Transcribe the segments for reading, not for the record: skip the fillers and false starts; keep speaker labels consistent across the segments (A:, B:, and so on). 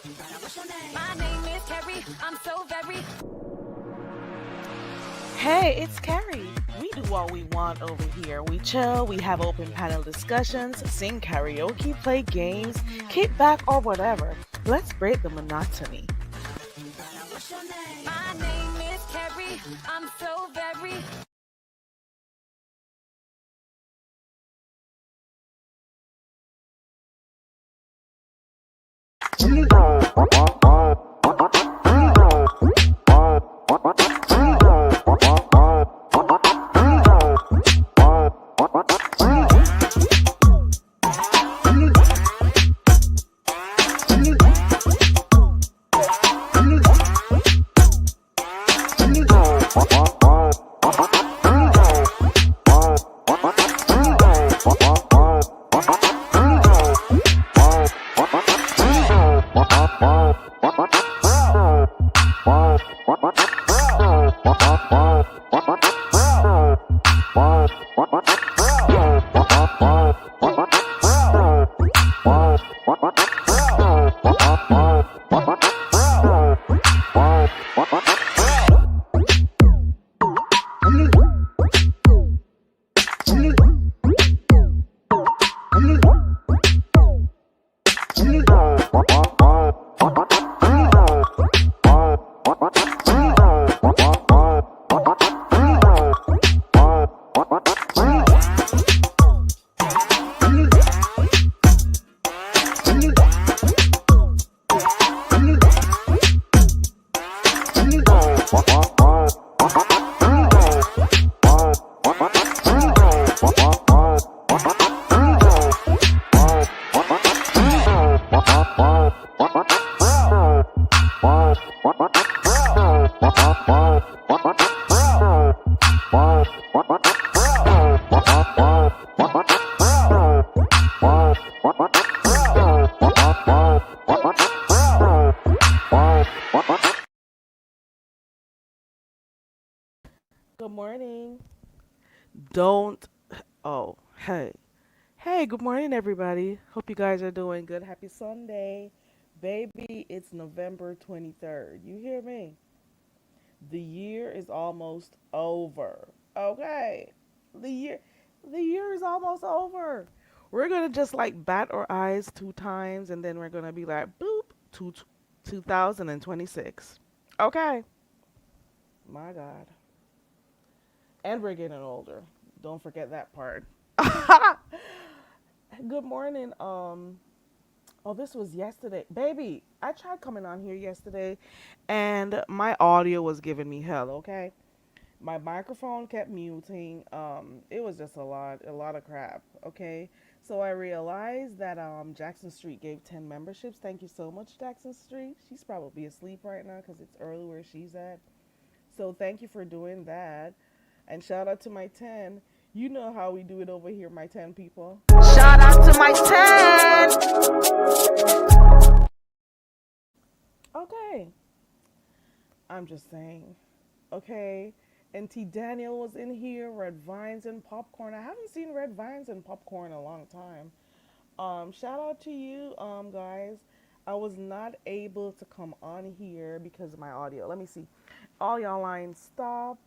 A: My name is Carrie. I'm so very.
B: Hey, it's Carrie. We do what we want over here. We chill, we have open panel discussions, sing karaoke, play games, kick back, or whatever. Let's break the monotony.
A: My name is Carrie. I'm so very.
B: Good morning. Don't. Oh, hey. Hey, good morning, everybody. Hope you guys are doing good. Happy Sunday. Baby, it's November 23rd. You hear me? The year is almost over. Okay. The year the year is almost over. We're gonna just like bat our eyes two times and then we're gonna be like boop to 2026. Okay. My God. And we're getting older. Don't forget that part. Good morning. Oh, this was yesterday. Baby, I tried coming on here yesterday and my audio was giving me hell, okay? My microphone kept muting. It was just a lot of crap. Okay, so I realized that Jackson Street gave 10 memberships. Thank you so much, Jackson Street. She's probably asleep right now because it's early where she's at. So thank you for doing that, and shout out to my 10. You know how we do it over here, my 10 people. Shout out to my 10. Okay, I'm just saying. Okay. And T Daniel was in here, Red Vines and Popcorn. I haven't seen Red Vines and Popcorn in a long time. Shout out to you, guys. I was not able to come on here because of my audio. Let me see. All y'all lines stop.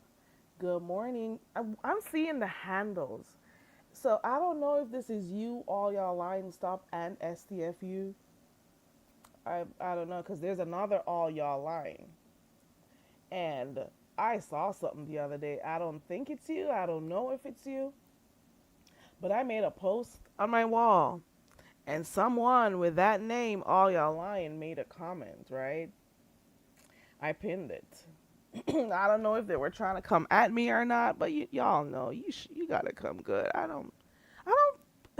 B: Good morning. I'm seeing the handles. So I don't know if this is you, all y'all lines stop, and STFU. I don't know because there's another all y'all line. And I saw something the other day. I don't think it's you. I don't know if it's you. But I made a post on my wall. And someone with that name, all y'all lying, made a comment, right? I pinned it. I don't know if they were trying to come at me or not, but y'all know you gotta come good. I don't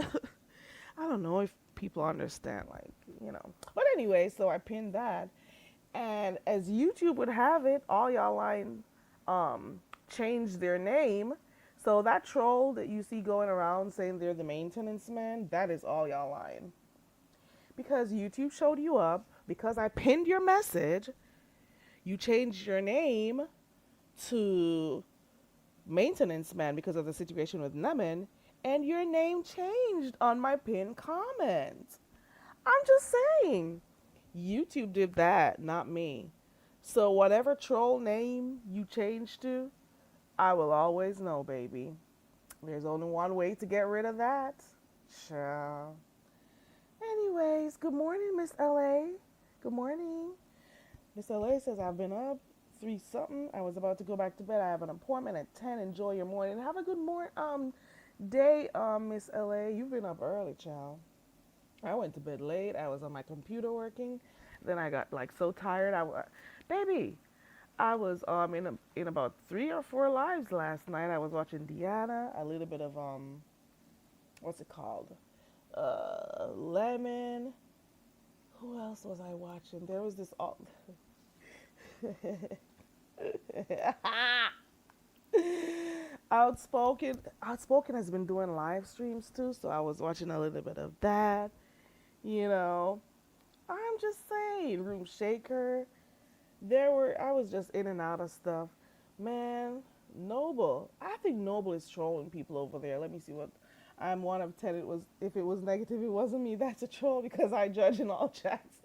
B: I don't know if people understand, like, you know. But anyway, so I pinned that, and as YouTube would have it, all y'all line changed their name. So that troll that you see going around saying they're the maintenance man, that is all y'all line. Because YouTube showed you up, because I pinned your message, you changed your name to maintenance man because of the situation with Nemen, and your name changed on my pinned comment. I'm just saying. YouTube did that, not me. So whatever troll name you change to, I will always know, baby. There's only one way to get rid of that. Sure. Anyways, good morning, Miss LA. Good morning. Miss LA says I've been up 3 something. I was about to go back to bed. I have an appointment at 10. Enjoy your morning. Have a good morning day, Miss LA. You've been up early, child. I went to bed late. I was on my computer working. Then I got like so tired. Baby, I was in about 3 or 4 lives last night. I was watching Deanna, a little bit of what's it called? Lemon. Who else was I watching? There was this Outspoken has been doing live streams too, so I was watching a little bit of that. You know, I'm just saying, Room Shaker. I was just in and out of stuff. Man, Noble. I think Noble is trolling people over there. Let me see what. I'm one of 10. If it was negative, it wasn't me. That's a troll because I judge in all chats.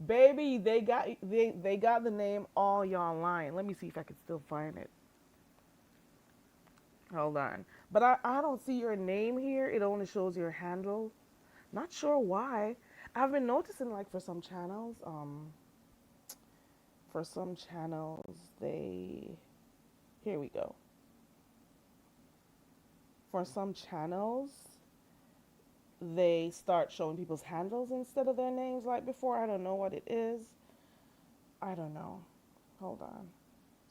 B: Baby, they got the name All Y'all Lying. Let me see if I can still find it. Hold on. But I don't see your name here. It only shows your handle. Not sure why. I've been noticing like for some channels they here we go. For some channels they start showing people's handles instead of their names like before. I don't know what it is. I don't know. Hold on.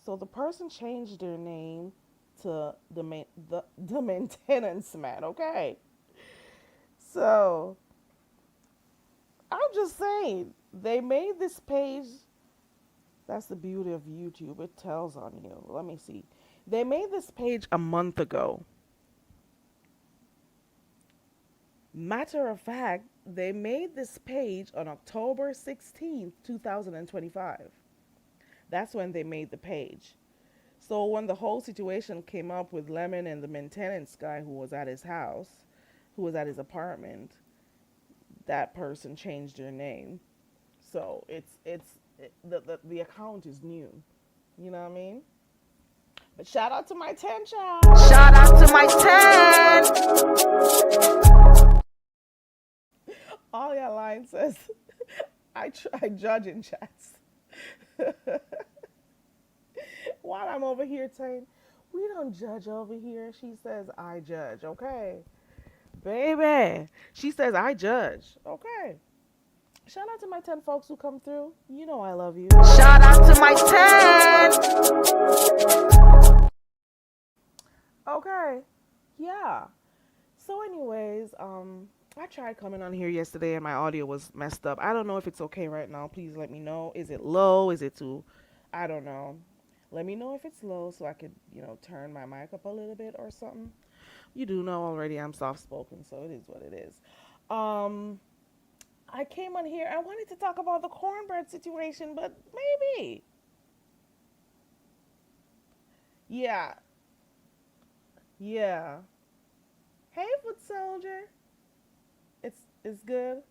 B: So the person changed their name to the maintenance man, okay? So I'm just saying, they made this page. That's the beauty of YouTube. It tells on you. Let me see. They made this page a month ago. Matter of fact, they made this page on October 16th, 2025. That's when they made the page. So when the whole situation came up with Lemon and the maintenance guy who was at his house, who was at his apartment, that person changed their name. So the account is new. You know what I mean? But shout out to my 10 child.
C: Shout out to my 10.
B: All your line says, I judge in chats. While I'm over here saying, we don't judge over here, she says, I judge, okay? Baby, she says, I judge, okay? Shout out to my 10 folks who come through. You know I love you.
C: Shout out to my 10.
B: Okay, yeah. So anyways, I tried coming on here yesterday and my audio was messed up. I don't know if it's okay right now. Please let me know. Is it low? Is it too? I don't know. Let me know if it's low so I could, turn my mic up a little bit or something. You do know already I'm soft spoken, so it is what it is. I came on here. I wanted to talk about the cornbread situation, but maybe. Yeah. Yeah. Hey, foot soldier. It's good.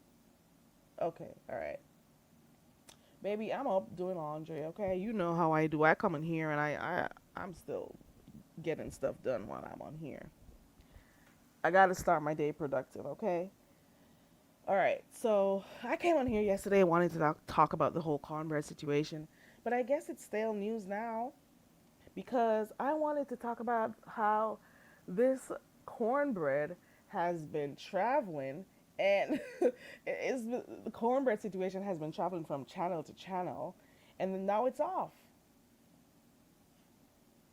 B: Okay. All right. Baby, I'm up doing laundry. Okay. You know how I do. I come in here and I'm still getting stuff done while I'm on here. I gotta start my day productive. Okay. All right, so I came on here yesterday and wanted to talk about the whole cornbread situation, but I guess it's stale news now because I wanted to talk about how this cornbread has been traveling and the cornbread situation has been traveling from channel to channel and then now it's off.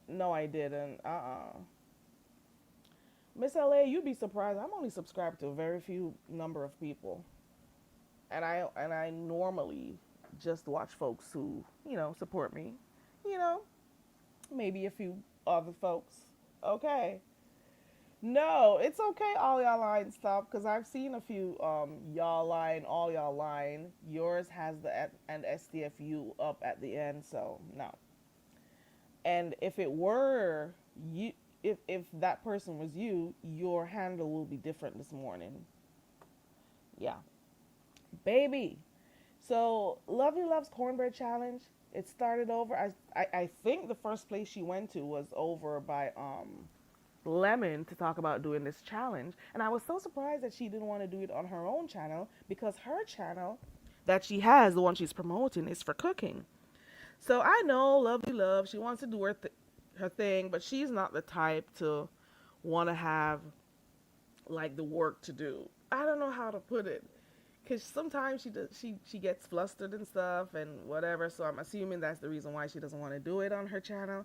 B: No, I didn't. Miss LA, you'd be surprised. I'm only subscribed to a very few number of people. And I normally just watch folks who, support me. You know, maybe a few other folks. Okay. No, it's okay, all y'all line stuff, because I've seen a few y'all line, all y'all line. Yours has the and SDFU up at the end, so no. And if it were you, if that person was you, your handle will be different this morning. Yeah. Baby. So Lovely Love's Cornbread Challenge, it started over. I think the first place she went to was over by Lemon to talk about doing this challenge. And I was so surprised that she didn't want to do it on her own channel because her channel that she has, the one she's promoting, is for cooking. So I know Lovely Love, she wants to do her thing, but she's not the type to want to have like the work to do. I don't know how to put it. Cause sometimes she gets flustered and stuff and whatever, so I'm assuming that's the reason why she doesn't want to do it on her channel.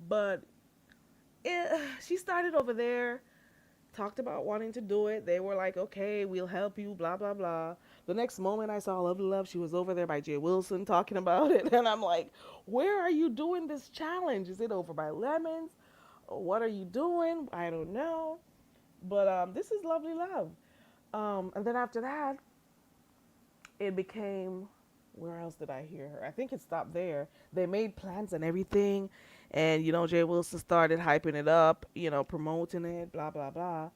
B: But she started over there, talked about wanting to do it. They were like, okay, we'll help you, blah, blah, blah. The next moment I saw Lovely Love, she was over there by Jay Wilson talking about it. And I'm like, where are you doing this challenge? Is it over by Lemons? What are you doing? I don't know. But this is Lovely Love. And then after that, it became, where else did I hear her? I think it stopped there. They made plans and everything. And, Jay Wilson started hyping it up, promoting it, blah, blah, blah.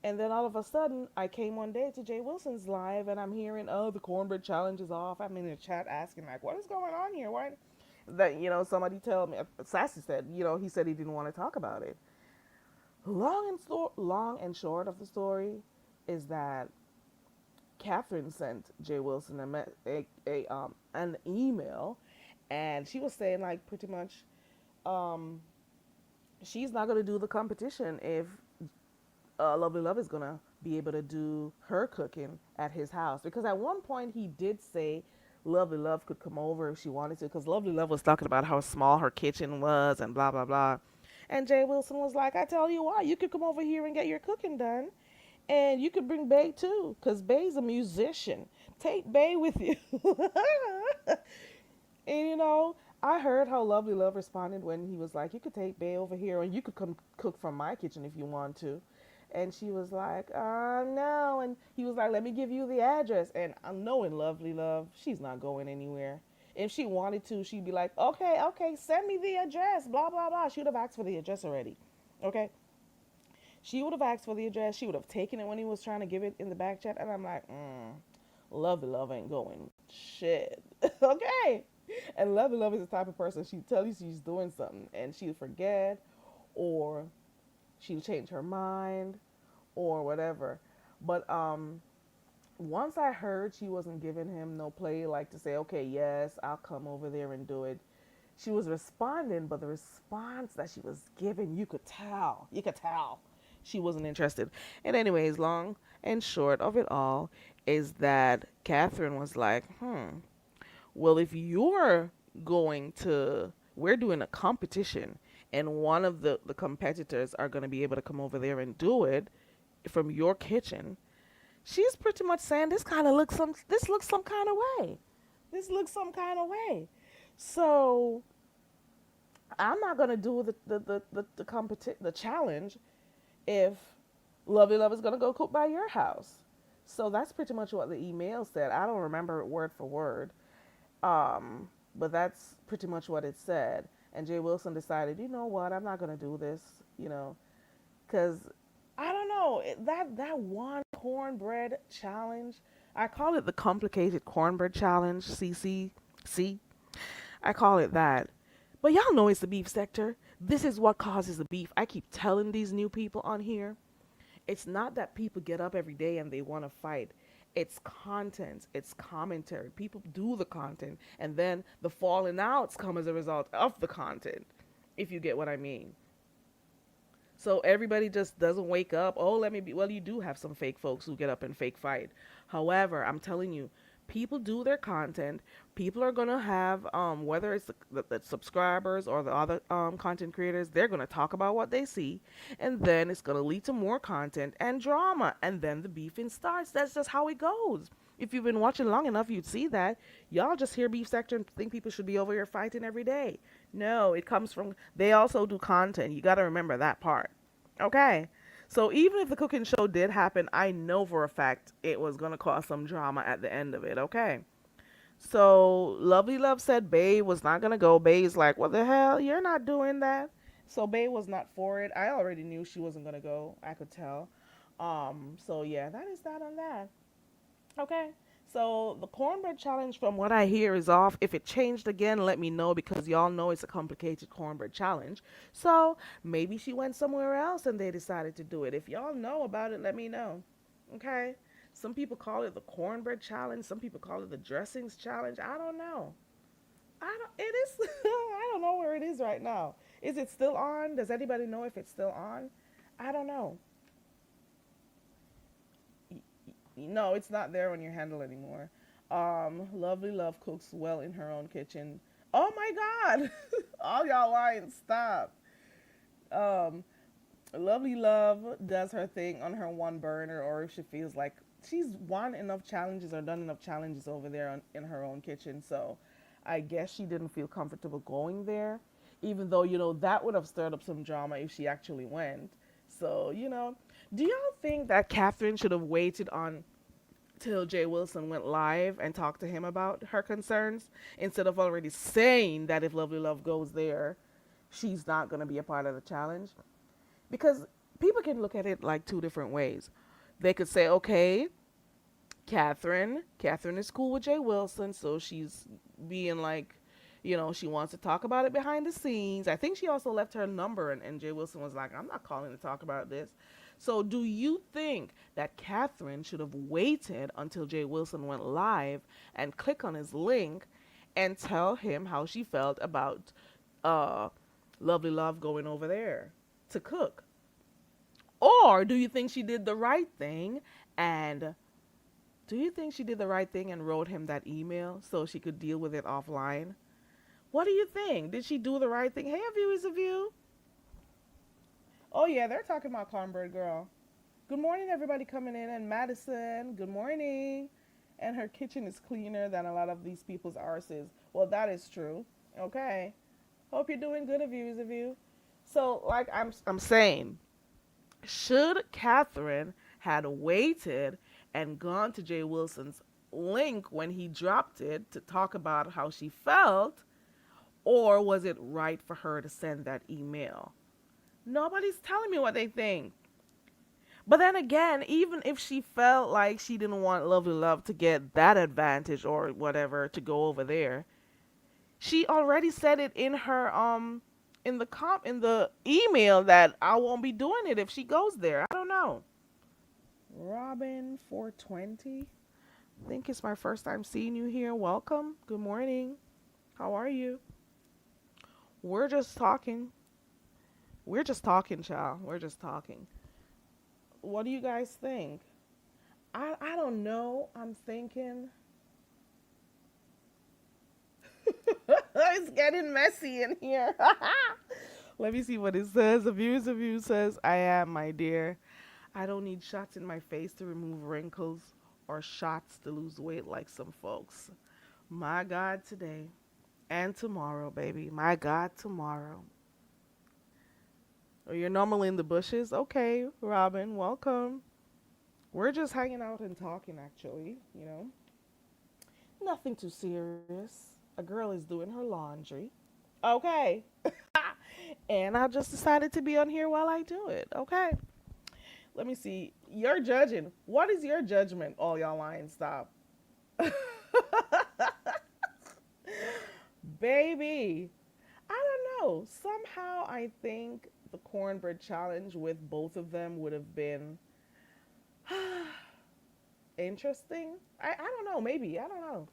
B: And then all of a sudden, I came one day to Jay Wilson's live and I'm hearing, oh, the cornbread challenge is off. I'm in the chat asking, like, what is going on here? What? That, somebody tell me, Sassy said, he said he didn't want to talk about it. Long and short of the story is that Catherine sent Jay Wilson an email, and she was saying like pretty much, she's not gonna do the competition if Lovely Love is gonna be able to do her cooking at his house, because at one point he did say Lovely Love could come over if she wanted to, because Lovely Love was talking about how small her kitchen was and blah blah blah. And Jay Wilson was like, I tell you what, you could come over here and get your cooking done. And you could bring Bay too, because Bay's a musician. Take Bay with you. And I heard how Lovely Love responded when he was like, you could take Bay over here and you could come cook from my kitchen if you want to. And she was like, no. And he was like, let me give you the address. And I'm knowing Lovely Love, she's not going anywhere. If she wanted to, she'd be like, okay, send me the address, blah, blah, blah. She would have asked for the address already. Okay? She would have asked for the address. She would have taken it when he was trying to give it in the back chat. And I'm like, Lovely Love ain't going. Shit. Okay. And Lovely Love is the type of person, she'll tell you she's doing something and she'll forget, or she'll change her mind or whatever. But once I heard she wasn't giving him no play, like to say, okay, yes, I'll come over there and do it. She was responding, but the response that she was giving, you could tell she wasn't interested. And anyways, long and short of it all is that Catherine was like, well, if we're doing a competition and one of the competitors are going to be able to come over there and do it from your kitchen, she's pretty much saying this looks some kind of way. This looks some kind of way. So I'm not gonna do the challenge if Lovely Love is gonna go cook by your house. So that's pretty much what the email said. I don't remember it word for word, but that's pretty much what it said. And Jay Wilson decided, you know what, I'm not gonna do this, because I don't know that one cornbread challenge. I call it the complicated cornbread challenge. See, I call it that. But y'all know it's the beef sector. This is what causes the beef. I keep telling these new people on here, it's not that people get up every day and they want to fight. It's content. It's commentary. People do the content, and then the falling outs come as a result of the content, if you get what I mean. So everybody just doesn't wake up. Oh, let me be. Well, you do have some fake folks who get up and fake fight. However, I'm telling you, people do their content. People are going to have, whether it's the subscribers or the other content creators, they're going to talk about what they see. And then it's going to lead to more content and drama. And then the beefing starts. That's just how it goes. If you've been watching long enough, you'd see that. Y'all just hear beef sector and think people should be over here fighting every day. No, it comes from, they also do content. You got to remember that part. Okay? So even if the cooking show did happen, I know for a fact it was going to cause some drama at the end of it. Okay? So Lovely Love said Bae was not going to go. Bae's like, what the hell? You're not doing that. So Bae was not for it. I already knew she wasn't going to go. I could tell. So yeah, that is that on that. Okay, So the cornbread challenge, from what I hear, is off. If it changed again, let me know because y'all know it's a complicated cornbread challenge. So maybe she went somewhere else and they decided to do it. If y'all know about it, let me know. Okay. Some people call it the cornbread challenge. Some people call it the dressings challenge. I don't know. I don't. It is. I don't know where it is right now. Is it still on? Does anybody know if it's still on? I don't know. No, it's not there on your handle anymore. Lovely Love cooks well in her own kitchen. Oh my God! All y'all lying. Stop. Um, Lovely Love does her thing on her one burner, or if she feels like she's won enough challenges or done enough challenges over there in her own kitchen. So I guess she didn't feel comfortable going there, even though, that would have stirred up some drama if she actually went. So, do y'all think that Catherine should have waited on till Jay Wilson went live and talked to him about her concerns instead of already saying that if Lovely Love goes there, she's not going to be a part of the challenge? Because people can look at it like two different ways. They could say, okay, Catherine is cool with Jay Wilson, so she's being like, she wants to talk about it behind the scenes. I think she also left her number, and Jay Wilson was like, I'm not calling to talk about this. So do you think that Catherine should have waited until Jay Wilson went live and click on his link and tell him how she felt about uh, Lovely Love going over there to cook? Or do you think she did the right thing and wrote him that email so she could deal with it offline? What do you think? Did she do the right thing? Hey, viewers of you. Oh yeah, they're talking about Cornbread Girl. Good morning, everybody coming in. And Madison, good morning. And her kitchen is cleaner than a lot of these people's arses. Well, that is true. Okay. Hope you're doing good, viewers of you. So, like I'm saying, should Catherine had waited and gone to Jay Wilson's link when he dropped it to talk about how she felt, or was it right for her to send that email? Nobody's telling me what they think. But then again, even if she felt like she didn't want Lovely Love to get that advantage or whatever to go over there, she already said it in her in the email that I won't be doing it if she goes there. I don't know. Robin 420. I think it's my first time seeing you here. Welcome. Good morning. How are you? We're just talking. We're just talking, child. We're just talking. What do you guys think? I don't know. I'm thinking it's getting messy in here. Let me see what it says. The views of you says, I am, my dear. I don't need shots in my face to remove wrinkles or shots to lose weight like some folks. My God, today and tomorrow, baby. My God, tomorrow. Oh, you're normally in the bushes? Okay, Robin, welcome. We're just hanging out and talking, actually. Nothing too serious. A girl is doing her laundry. Okay. And I just decided to be on here while I do it. Okay. Let me see. You're judging. What is your judgment? All y'all lying. Stop. Baby. I don't know. Somehow I think the cornbread challenge with both of them would have been interesting. I don't know. Maybe. I don't know.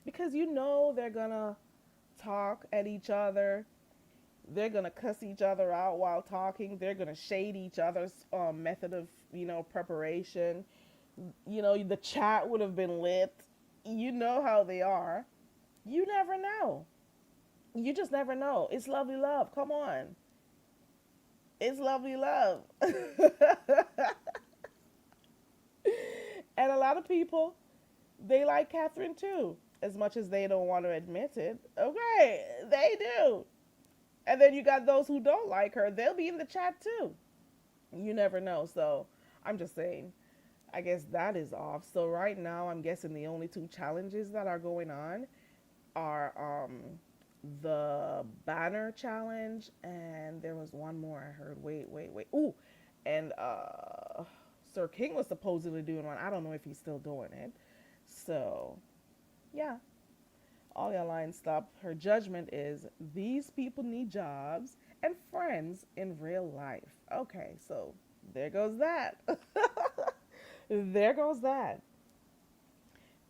B: Because they're going to talk at each other. They're going to cuss each other out while talking. They're going to shade each other's method of, preparation. The chat would have been lit. You know how they are. You never know. You just never know. It's Lovely Love. Come on. It's Lovely Love. And a lot of people, they like Catherine too, as much as they don't want to admit it. Okay, they do. And then you got those who don't like her. They'll be in the chat too. You never know. So I'm just saying, I guess that is off. So right now, I'm guessing the only two challenges that are going on are the banner challenge, and there was one more I heard. Wait. Ooh, and Sir King was supposedly doing one. I don't know if he's still doing it. So, yeah, all your lines stop. Her judgment is these people need jobs and friends in real life. Okay, so there goes that. There goes that.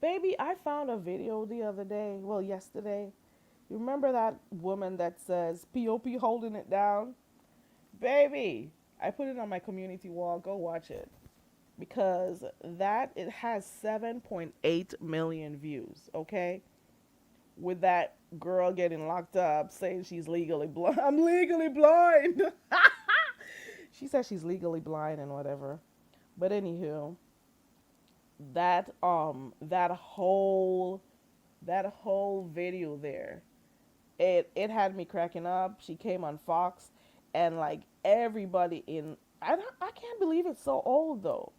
B: Baby, I found a video the other day, well, yesterday. You remember that woman that says POP holding it down? Baby, I put it on my community wall. Go watch it. Because that it has 7.8 million views, okay? With that girl getting locked up saying she's legally blind. I'm legally blind. She says she's legally blind and whatever. But anywho, that whole video there, it had me cracking up. She came on Fox, and like everybody in, I can't believe it's so old though.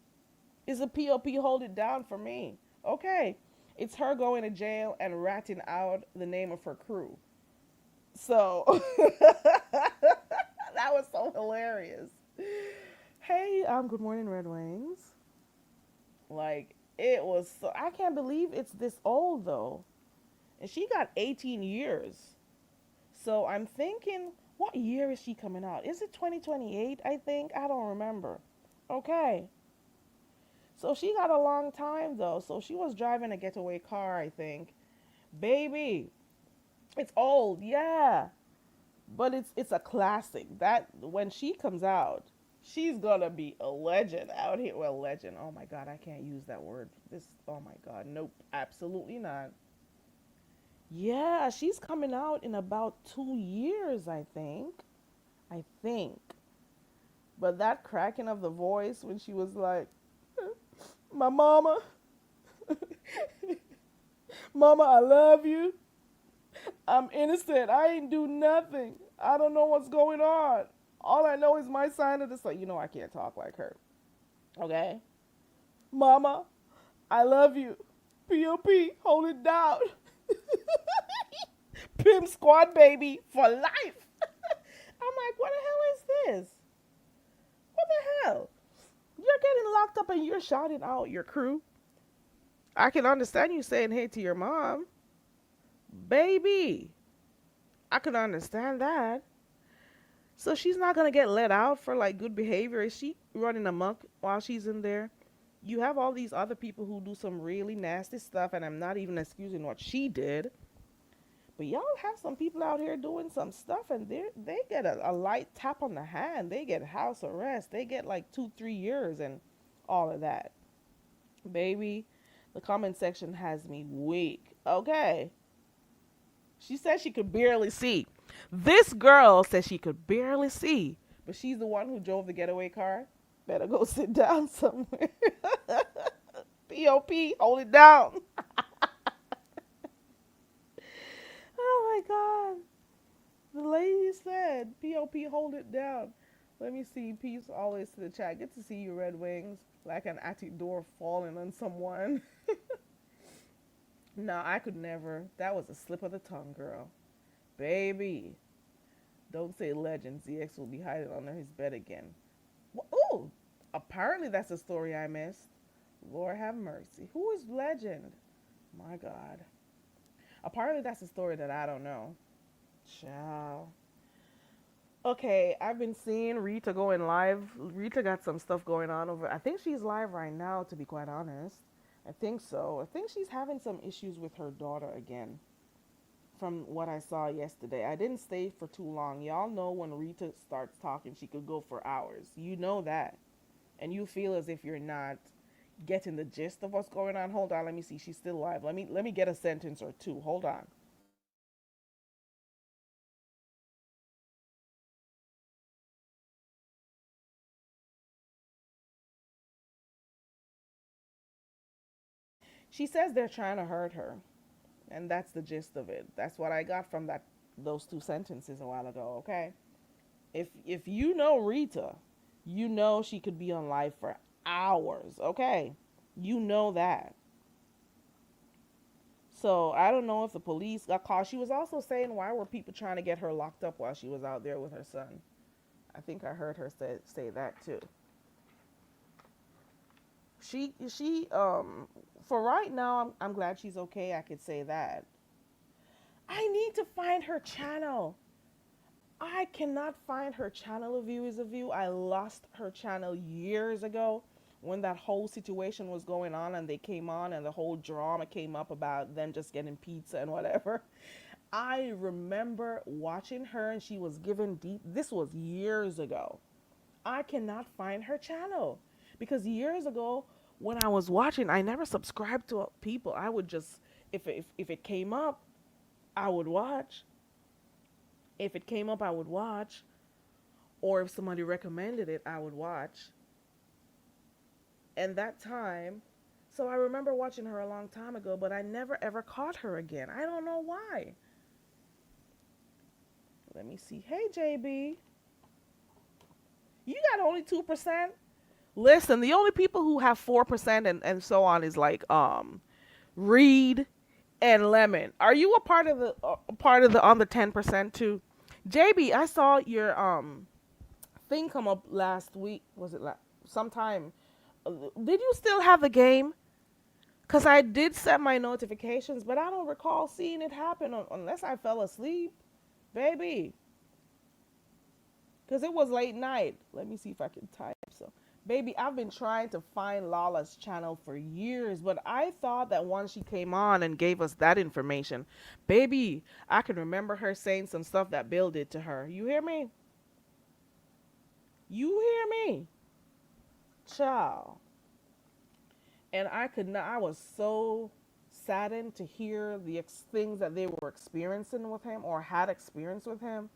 B: Is a POP hold it down for me? Okay, it's her going to jail and ratting out the name of her crew. So that was so hilarious. Hey, good morning, Red Wings. Like it was so, I can't believe it's this old though. And she got 18 years. So I'm thinking, what year is she coming out? Is it 2028? I think. I don't remember. Okay. So she got a long time though. So she was driving a getaway car, I think. Baby, it's old, yeah. But it's a classic. That when she comes out, she's gonna be a legend out here. Well, legend. Oh my god, I can't use that word. Oh my god, nope, absolutely not. Yeah, she's coming out in about 2 years, I think. I think. But that cracking of the voice when she was like, my mama, mama, I love you. I'm innocent. I ain't do nothing. I don't know what's going on. All I know is my sign of the sun. You know I can't talk like her. Okay? Mama, I love you. POP, hold it down. Pimp squad, baby, for life. I'm like, what the hell is this? What the hell? You're getting locked up and you're shouting out your crew. I can understand you saying hey to your mom. Baby, I can understand that. So she's not going to get let out for like good behavior. Is she running amok while she's in there? You have all these other people who do some really nasty stuff, and I'm not even excusing what she did. But y'all have some people out here doing some stuff, and they get a light tap on the hand. They get house arrest. They get like 2-3 years and all of that. Baby, the comment section has me weak. Okay. She said she could barely see. This girl said she could barely see, but she's the one who drove the getaway car. Better go sit down somewhere. POP, hold it down. Oh my God. The lady said, POP, hold it down. Let me see. Peace always to the chat. Good to see you, Red Wings. Like an attic door falling on someone. No, I could never. That was a slip of the tongue, girl. Baby. Don't say legend. ZX will be hiding under his bed again. Oh, apparently that's a story I missed. Lord have mercy. Who is legend? My God. Apparently that's a story that I don't know. Ciao. Okay, I've been seeing Rita going live. Rita got some stuff going on over. I think she's live right now, to be quite honest. I think so. I think she's having some issues with her daughter again. From what I saw yesterday. I didn't stay for too long. Y'all know when Rita starts talking, she could go for hours. You know that. And you feel as if you're not getting the gist of what's going on. Hold on, let me see. She's still live. Let me get a sentence or two. Hold on. She says they're trying to hurt her. And that's the gist of it. That's what I got from those two sentences a while ago, okay? If you know Rita, you know she could be on live for hours, okay? You know that. So I don't know if the police got called. She was also saying why were people trying to get her locked up while she was out there with her son. I think I heard her say that too. She for right now, I'm glad she's okay. I could say that. I need to find her channel. I cannot find her channel. A View is a View. I lost her channel years ago when that whole situation was going on and they came on and the whole drama came up about them just getting pizza and whatever. I remember watching her and she was given deep. This was years ago. I cannot find her channel because years ago when I was watching, I never subscribed to people. I would just, if it came up, I would watch. If it came up, I would watch. Or if somebody recommended it, I would watch. And that time, so I remember watching her a long time ago, but I never ever caught her again. I don't know why. Let me see. Hey, JB. You got only 2%? Listen, the only people who have 4% and so on is like Reed and Lemon. Are you a part of the on the 10% too? JB, I saw your thing come up last week. Was it sometime? Did you still have the game? Cause I did set my notifications, but I don't recall seeing it happen unless I fell asleep, baby. Cause it was late night. Let me see if I can type. So, baby, I've been trying to find Lala's channel for years, but I thought that once she came on and gave us that information, baby, I can remember her saying some stuff that Bill did to her. You hear me? You hear me? Ciao. And I could not, I was so saddened to hear the things that they were experiencing with him or had experienced with him.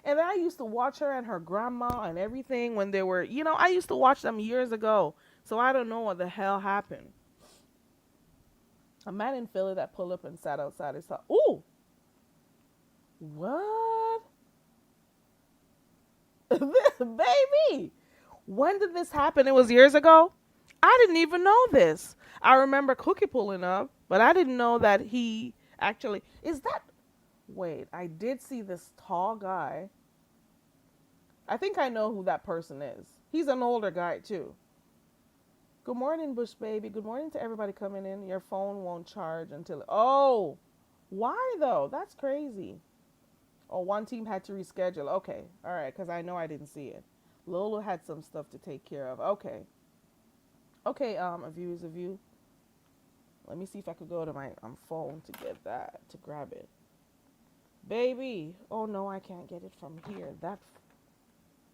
B: And I used to watch her and her grandma and everything when they were, I used to watch them years ago. So I don't know what the hell happened. A man in Philly that pulled up and sat outside his house. Ooh! What? Baby! When did this happen? It was years ago? I didn't even know this. I remember Cookie pulling up, but I didn't know that he actually... Is that... Wait, I did see this tall guy. I think I know who that person is. He's an older guy, too. Good morning, Bush Baby. Good morning to everybody coming in. Your phone won't charge until... Oh! Why, though? That's crazy. Oh, one team had to reschedule. Okay. All right, because I know I didn't see it. Lola had some stuff to take care of. Okay. Okay, A View is a View. Let me see if I could go to my phone to get that, to grab it. Baby. Oh, no, I can't get it from here. That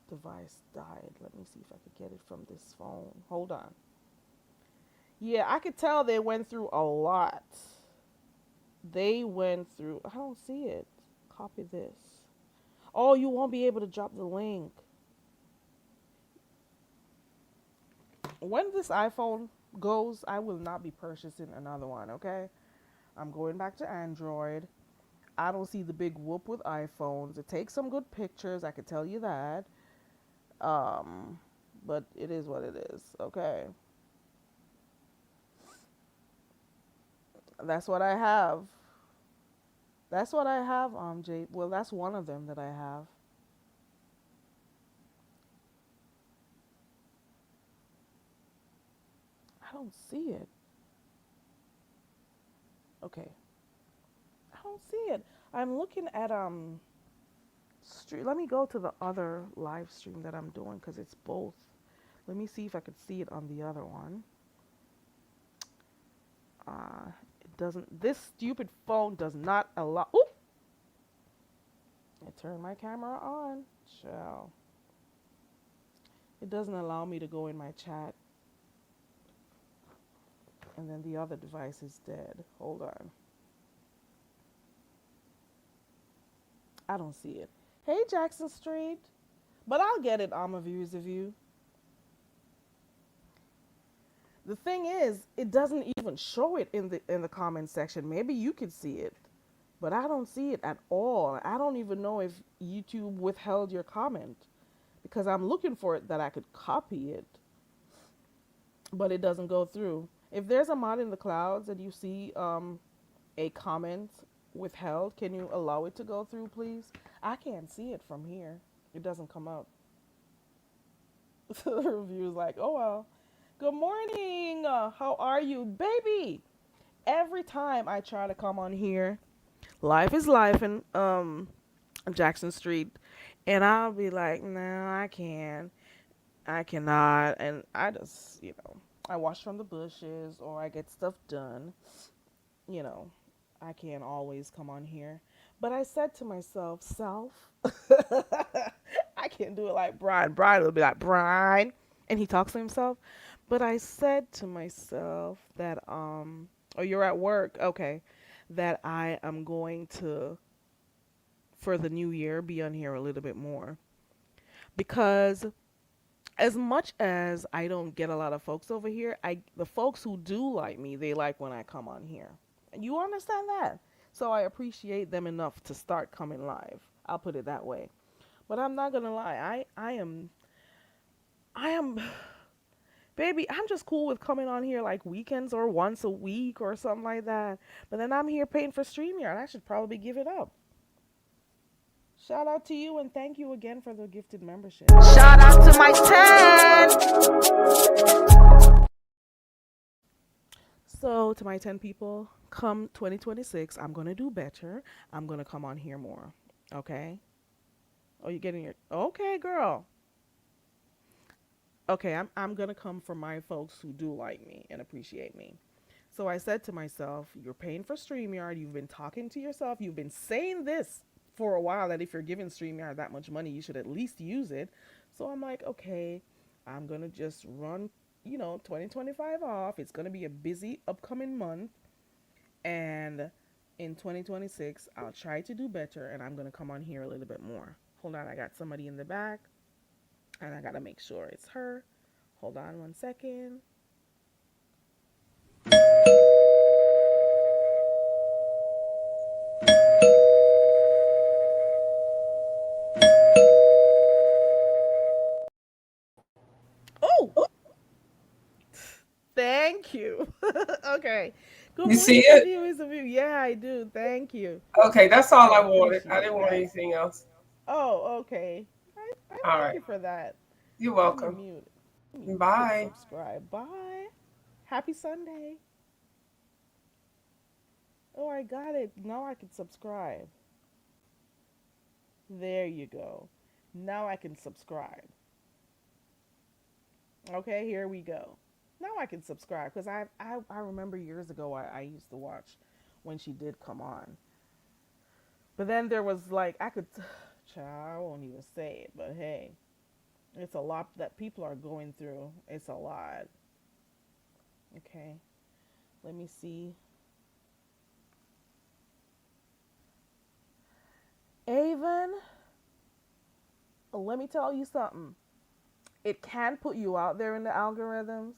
B: device died. Let me see if I could get it from this phone. Hold on. Yeah, I could tell they went through a lot. They went through... I don't see it. Copy this. Oh, you won't be able to drop the link. When this iPhone goes, I will not be purchasing another one, okay? I'm going back to Android. I don't see the big whoop with iPhones. It takes some good pictures, I can tell you that. But it is what it is, okay? That's what I have. That's what I have, Jay. Well, that's one of them that I have. I don't see it. Okay. I don't see it. I'm looking at stream. Let me go to the other live stream that I'm doing because it's both. Let me see if I could see it on the other one. It doesn't. This stupid phone does not allow. Oop! I turned my camera on. Shall. It doesn't allow me to go in my chat. And then the other device is dead. Hold on. I don't see it. Hey, Jackson Street. But I'll get it on A View is a View. The thing is, it doesn't even show it in the comment section. Maybe you could see it, but I don't see it at all. I don't even know if YouTube withheld your comment because I'm looking for it that I could copy it, but it doesn't go through. If there's a mod in the clouds and you see a comment withheld, can you allow it to go through, please? I can't see it from here. It doesn't come up. The review's like, oh well. Good morning. How are you, baby? Every time I try to come on here, life is life in Jackson Street, and I'll be like, no, I can't. I cannot. And I just, I wash from the bushes or I get stuff done. You know, I can't always come on here. But I said to myself, self, I can't do it like Brian. Brian will be like, Brian. And he talks to himself. But I said to myself that, oh, you're at work. Okay. That I am going to, for the new year, be on here a little bit more. Because as much as I don't get a lot of folks over here, the folks who do like me, they like when I come on here. And you understand that? So I appreciate them enough to start coming live. I'll put it that way. But I'm not gonna lie, I am baby, I'm just cool with coming on here like weekends or once a week or something like that. But then I'm here paying for StreamYard. I should probably give it up. Shout out to you and thank you again for the gifted membership.
C: Shout out to my 10.
B: So, to my 10 people, come 2026, I'm going to do better. I'm going to come on here more. Okay? Oh, you're getting your. Okay, girl. Okay, I'm going to come for my folks who do like me and appreciate me. So, I said to myself, you're paying for StreamYard. You've been talking to yourself. You've been saying this for a while that if you're giving StreamYard that much money, you should at least use it. So, I'm like, okay, I'm going to just run 2025 off. It's going to be a busy upcoming month. And in 2026, I'll try to do better and I'm going to come on here a little bit more. Hold on, I got somebody in the back and I got to make sure it's her. Hold on 1 second. Oh, thank you. Okay. Good
D: You see
B: morning,
D: it?
B: Savvy. Yeah, I do. Thank you.
D: Okay, that's all
B: I
D: I wanted. I
B: appreciate
D: didn't want
B: that.
D: anything else.
B: Oh, okay. I
D: All
B: thank
D: right.
B: you for that.
D: You're
B: Let me
D: welcome.
B: mute. Let me hit
D: Bye.
B: subscribe. Bye. Happy Sunday. Oh, I got it. Now I can subscribe. There you go. Now I can subscribe. Okay, here we go. Now I can subscribe because I remember years ago I used to watch when she did come on. But then there was like I could child, I won't even say it, but hey, it's a lot that people are going through. It's a lot. Okay. Let me see. Avon, let me tell you something. It can put you out there in the algorithms.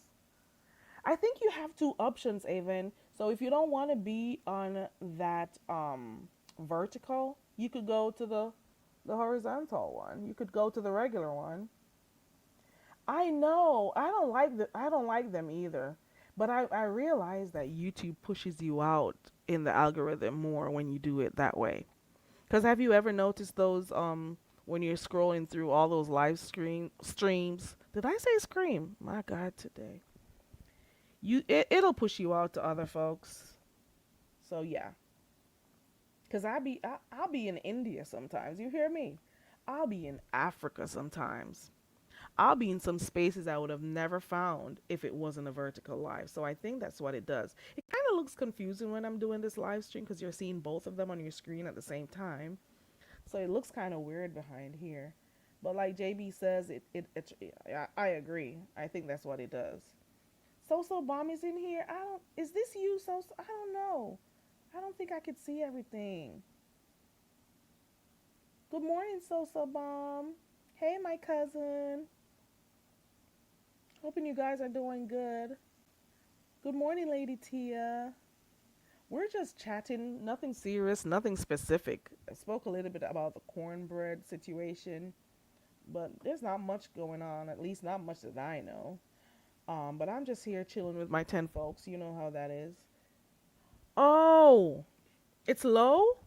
B: I think you have two options, Avon. So if you don't want to be on that vertical, you could go to the horizontal one. You could go to the regular one. I know. I don't like them either. But I realize that YouTube pushes you out in the algorithm more when you do it that way. Cuz have you ever noticed those when you're scrolling through all those live streams? Did I say scream? My god, today. It'll push you out to other folks. So yeah. Cuz I'll be in India sometimes. You hear me? I'll be in Africa sometimes. I'll be in some spaces I would have never found if it wasn't a vertical live. So I think that's what it does. It kind of looks confusing when I'm doing this live stream because you're seeing both of them on your screen at the same time. So it looks kind of weird behind here. But like JB says, I agree. I think that's what it does. So Bomb is in here. I don't. Is this you? I don't know. I don't think I could see everything. Good morning, So Bomb. Hey, my cousin. Hoping you guys are doing good. Good morning, Lady Tia. We're just chatting, nothing serious, nothing specific. I spoke a little bit about the cornbread situation, but there's not much going on, at least not much that I know. But I'm just here chilling with my 10 folks. You know how that is. Oh, it's low?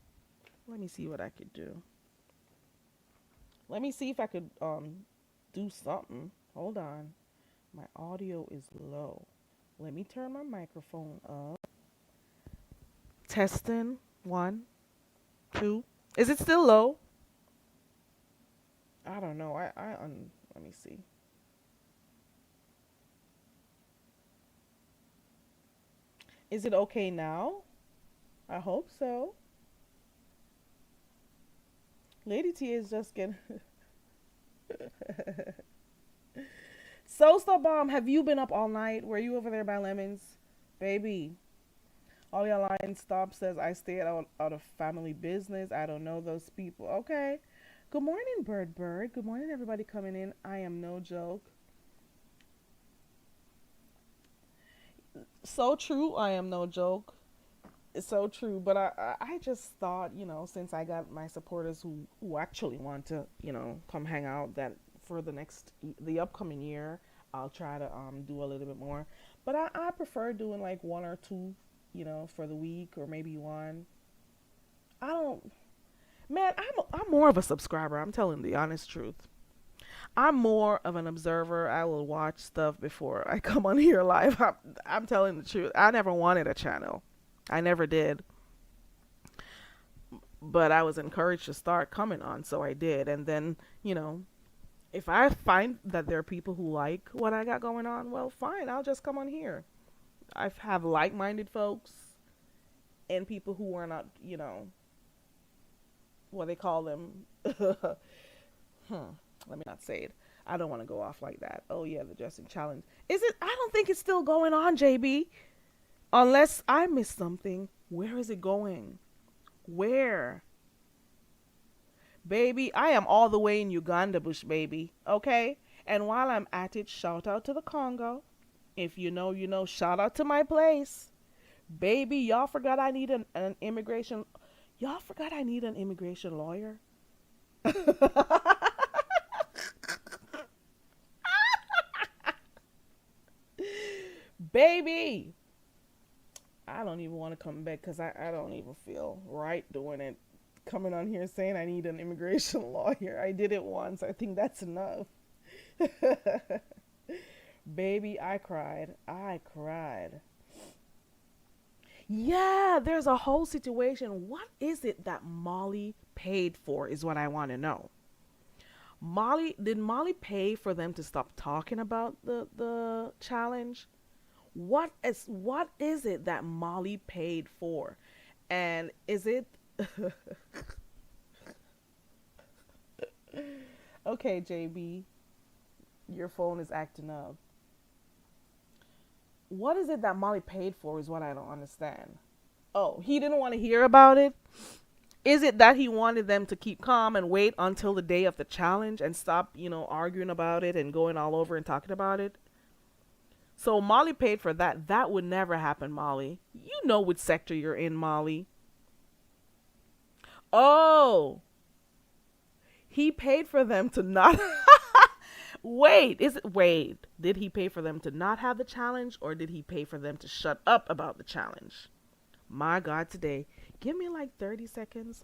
B: Let me see what I could do. Let me see if I could do something. Hold on. My audio is low. Let me turn my microphone up. Testing. 1, 2. Is it still low? I don't know. Let me see. Is it okay now? I hope so. Lady T is just getting. Sosa Bomb, have you been up all night? Were you over there by Lemons? Baby. All your line stop says I stay out of family business. I don't know those people. Okay. Good morning, Bird Bird. Good morning, everybody coming in. I am no joke. So true. I am no joke. It's so true. But I just thought, since I got my supporters who actually want to, come hang out, that for the upcoming year, I'll try to do a little bit more. But I prefer doing like 1 or 2, for the week, or maybe 1. I don't. Man, I'm more of a subscriber. I'm telling the honest truth. I'm more of an observer. I will watch stuff before I come on here live. I'm telling the truth. I never wanted a channel. I never did. But I was encouraged to start coming on, so I did. And then, if I find that there are people who like what I got going on, well, fine. I'll just come on here. I have like-minded folks and people who are not, what they call them. Let me not say it. I don't want to go off like that. Oh yeah, the dressing challenge. Is it? I don't think it's still going on, JB. Unless I missed something. Where is it going? Where? Baby, I am all the way in Uganda bush, baby. Okay? And while I'm at it, shout out to the Congo. If you know, you know. Shout out to my place. Baby, y'all forgot I need an immigration. Y'all forgot I need an immigration lawyer. Baby, I don't even want to come back because I don't even feel right doing it. Coming on here saying I need an immigration lawyer. I did it once. I think that's enough. Baby, I cried. I cried. Yeah, there's a whole situation. What is it that Molly paid for is what I want to know. Did Molly pay for them to stop talking about the challenge? What is it that Molly paid for? And is it okay, JB? Your phone is acting up. What is it that Molly paid for is what I don't understand. Oh, he didn't want to hear about it? Is it that he wanted them to keep calm and wait until the day of the challenge and stop, arguing about it and going all over and talking about it? So Molly paid for that. That would never happen, Molly. You know which sector you're in, Molly. Oh, he paid for them to not. Wait, did he pay for them to not have the challenge, or did he pay for them to shut up about the challenge? My God, today. Give me like 30 seconds.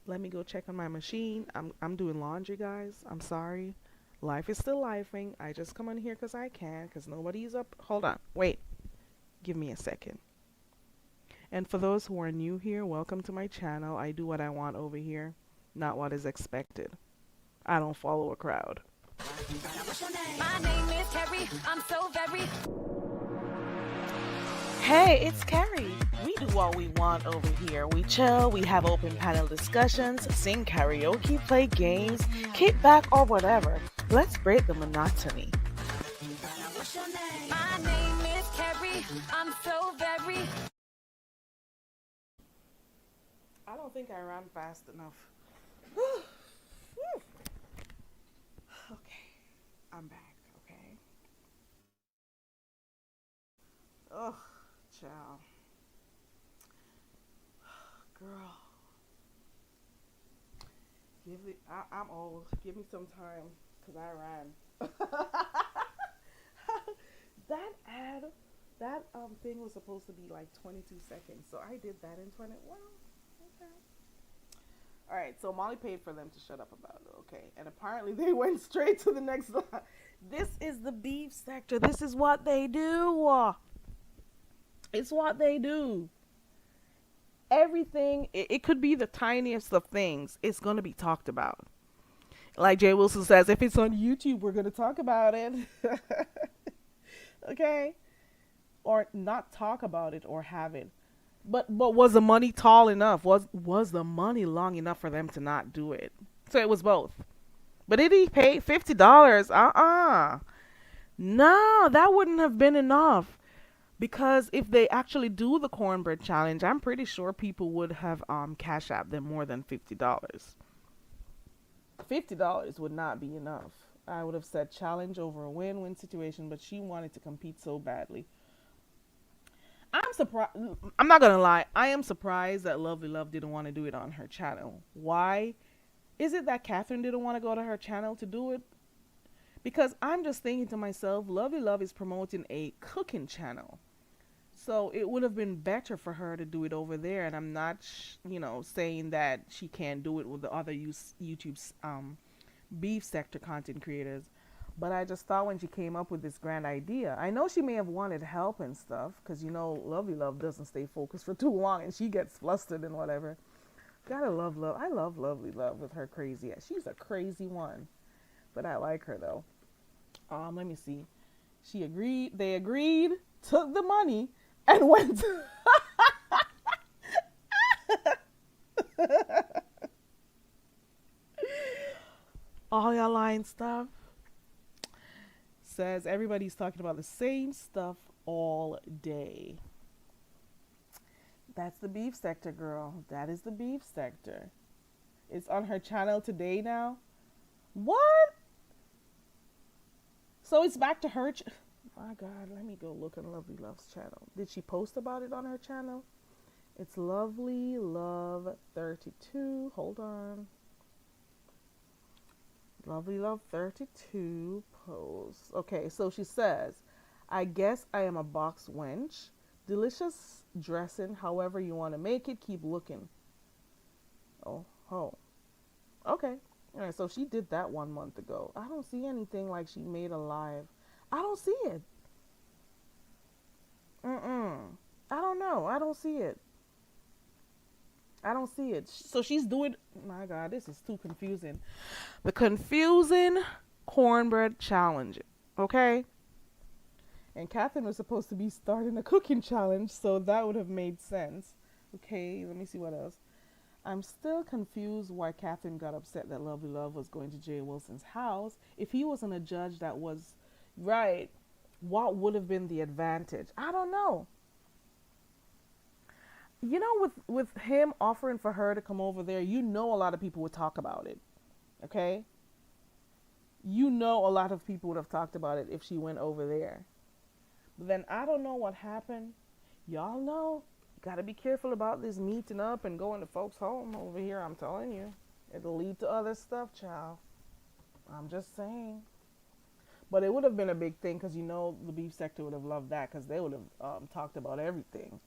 B: Let me go check on my machine. I'm doing laundry, guys. I'm sorry. Life is still lifing. I just come on here because I can, because nobody's up. Hold on. Wait. Give me a second. And for those who are new here, welcome to my channel. I do what I want over here, not what is expected. I don't follow a crowd.
A: My name is Carrie. I'm so very.
B: Hey, it's Carrie. We do what we want over here. We chill, we have open panel discussions, sing karaoke, play games, kick back, or whatever. Let's break the monotony.
A: My name is Carrie. I'm so very.
B: I don't think I ran fast enough. Okay, I'm back, okay? Ugh, child. Girl. I'm old. Give me some time, because I ran. That thing was supposed to be like 22 seconds, so I did that in 20. Well, okay. All right. right, so Molly paid for them to shut up about it, okay? And apparently they went straight to the next line. This is the beef sector. This is what they do. It's what they do. Everything, it could be the tiniest of things. It's going to be talked about. Like Jay Wilson says, if it's on YouTube, we're going to talk about it. Okay? Or not talk about it or have it. But was the money tall enough? Was the money long enough for them to not do it? So it was both. But did he pay $50? No, that wouldn't have been enough. Because if they actually do the cornbread challenge, I'm pretty sure people would have cash apped them more than $50. $50 would not be enough. I would have said challenge over a win-win situation, but she wanted to compete so badly. I'm surprised. I'm not gonna lie. I am surprised that Lovely Love didn't want to do it on her channel. Why? Is it that Catherine didn't want to go to her channel to do it? Because I'm just thinking to myself, Lovely Love is promoting a cooking channel. So it would have been better for her to do it over there. And I'm not, saying that she can't do it with the other YouTube's beef sector content creators. But I just thought when she came up with this grand idea, I know she may have wanted help and stuff, because Lovely Love doesn't stay focused for too long and she gets flustered and whatever. Gotta love Love. I love Lovely Love with her crazy. She's a crazy one, but I like her though. Let me see. She agreed. They agreed, took the money, and went. All y'all lying stuff. Says everybody's talking about the same stuff all day. That's the beef sector, girl. That is the beef sector. It's on her channel today now. What? So it's back to her. My God, let me go look on Lovely Love's channel. Did she post about it on her channel? It's Lovely Love 32. Hold on. Lovely Love 32 posts. Okay, so she says, I guess I am a box wench. Delicious dressing, however you want to make it. Keep looking. Oh. Okay. All right, so she did that 1 month ago. I don't see anything like she made a live. I don't see it. I don't know. I don't see it. So she's doing, my God, this is too confusing. The confusing cornbread challenge. Okay? And Catherine was supposed to be starting a cooking challenge, so that would have made sense. Okay, let me see what else. I'm still confused why Catherine got upset that Lovely Love was going to Jay Wilson's house. If he wasn't a judge that was right, what would have been the advantage? I don't know. With him offering for her to come over there, a lot of people would talk about it. Okay? A lot of people would have talked about it if she went over there. But then I don't know what happened. Y'all know, you gotta be careful about this meeting up and going to folks' home over here. I'm telling you, it'll lead to other stuff, child. I'm just saying. But it would have been a big thing because the beef sector would have loved that because they would have talked about everything.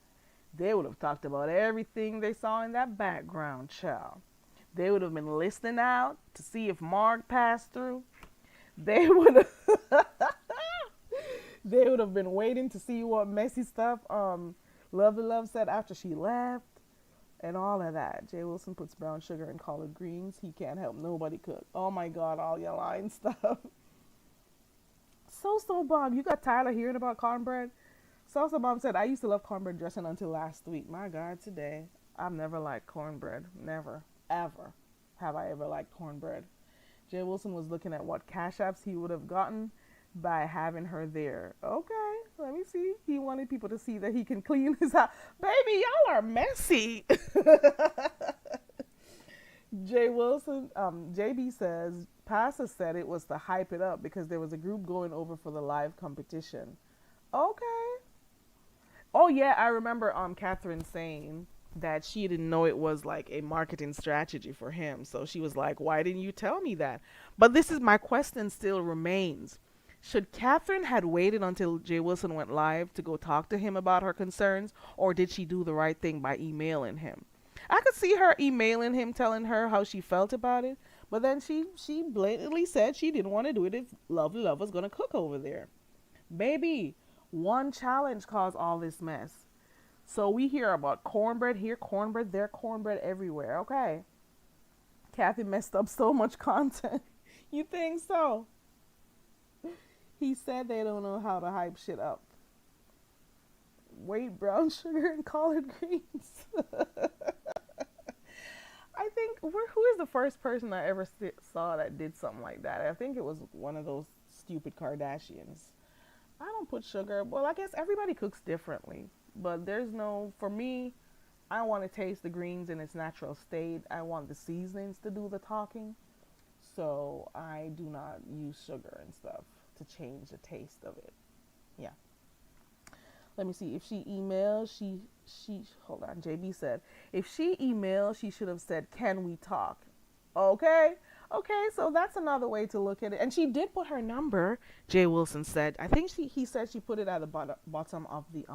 B: They would have talked about everything they saw in that background, child. They would have been listening out to see if Mark passed through. They would have they would have been waiting to see what messy stuff Lovely Love said after she left and all of that. Jay Wilson puts brown sugar in collard greens. He can't help nobody cook. Oh my God, all your lying stuff. So Bob, you got tired of hearing about cornbread? So Bob said, I used to love cornbread dressing until last week. My God, today, I've never liked cornbread. Never, ever have I ever liked cornbread. Jay Wilson was looking at what cash apps he would have gotten by having her there. Okay, let me see. He wanted people to see that he can clean his house. Baby, y'all are messy. Jay Wilson, JB says, Pastor said it was to hype it up because there was a group going over for the live competition. Okay. Oh yeah, I remember Catherine saying that she didn't know it was like a marketing strategy for him. So she was like, why didn't you tell me that? But this is my question still remains. Should Catherine had waited until Jay Wilson went live to go talk to him about her concerns, or did she do the right thing by emailing him? I could see her emailing him, telling her how she felt about it. But then she blatantly said she didn't want to do it if Lovely Love was gonna cook over there. Baby, one challenge caused all this mess. So we hear about cornbread here, cornbread there, cornbread everywhere. Okay. Kathy messed up so much content. You think so? He said they don't know how to hype shit up. Wait, brown sugar and collard greens. I think who is the first person I ever saw that did something like that? I think it was one of those stupid Kardashians. I don't put sugar. Well, I guess everybody cooks differently, but there's no, for me, I want to taste the greens in its natural state. I want the seasonings to do the talking. So I do not use sugar and stuff to change the taste of it. Yeah. Let me see. If she emails, she hold on. JB said, if she emailed, she should have said, "Can we talk?" Okay. Okay, so that's another way to look at it. And she did put her number, Jay Wilson said. I think he said she put it at the bottom of the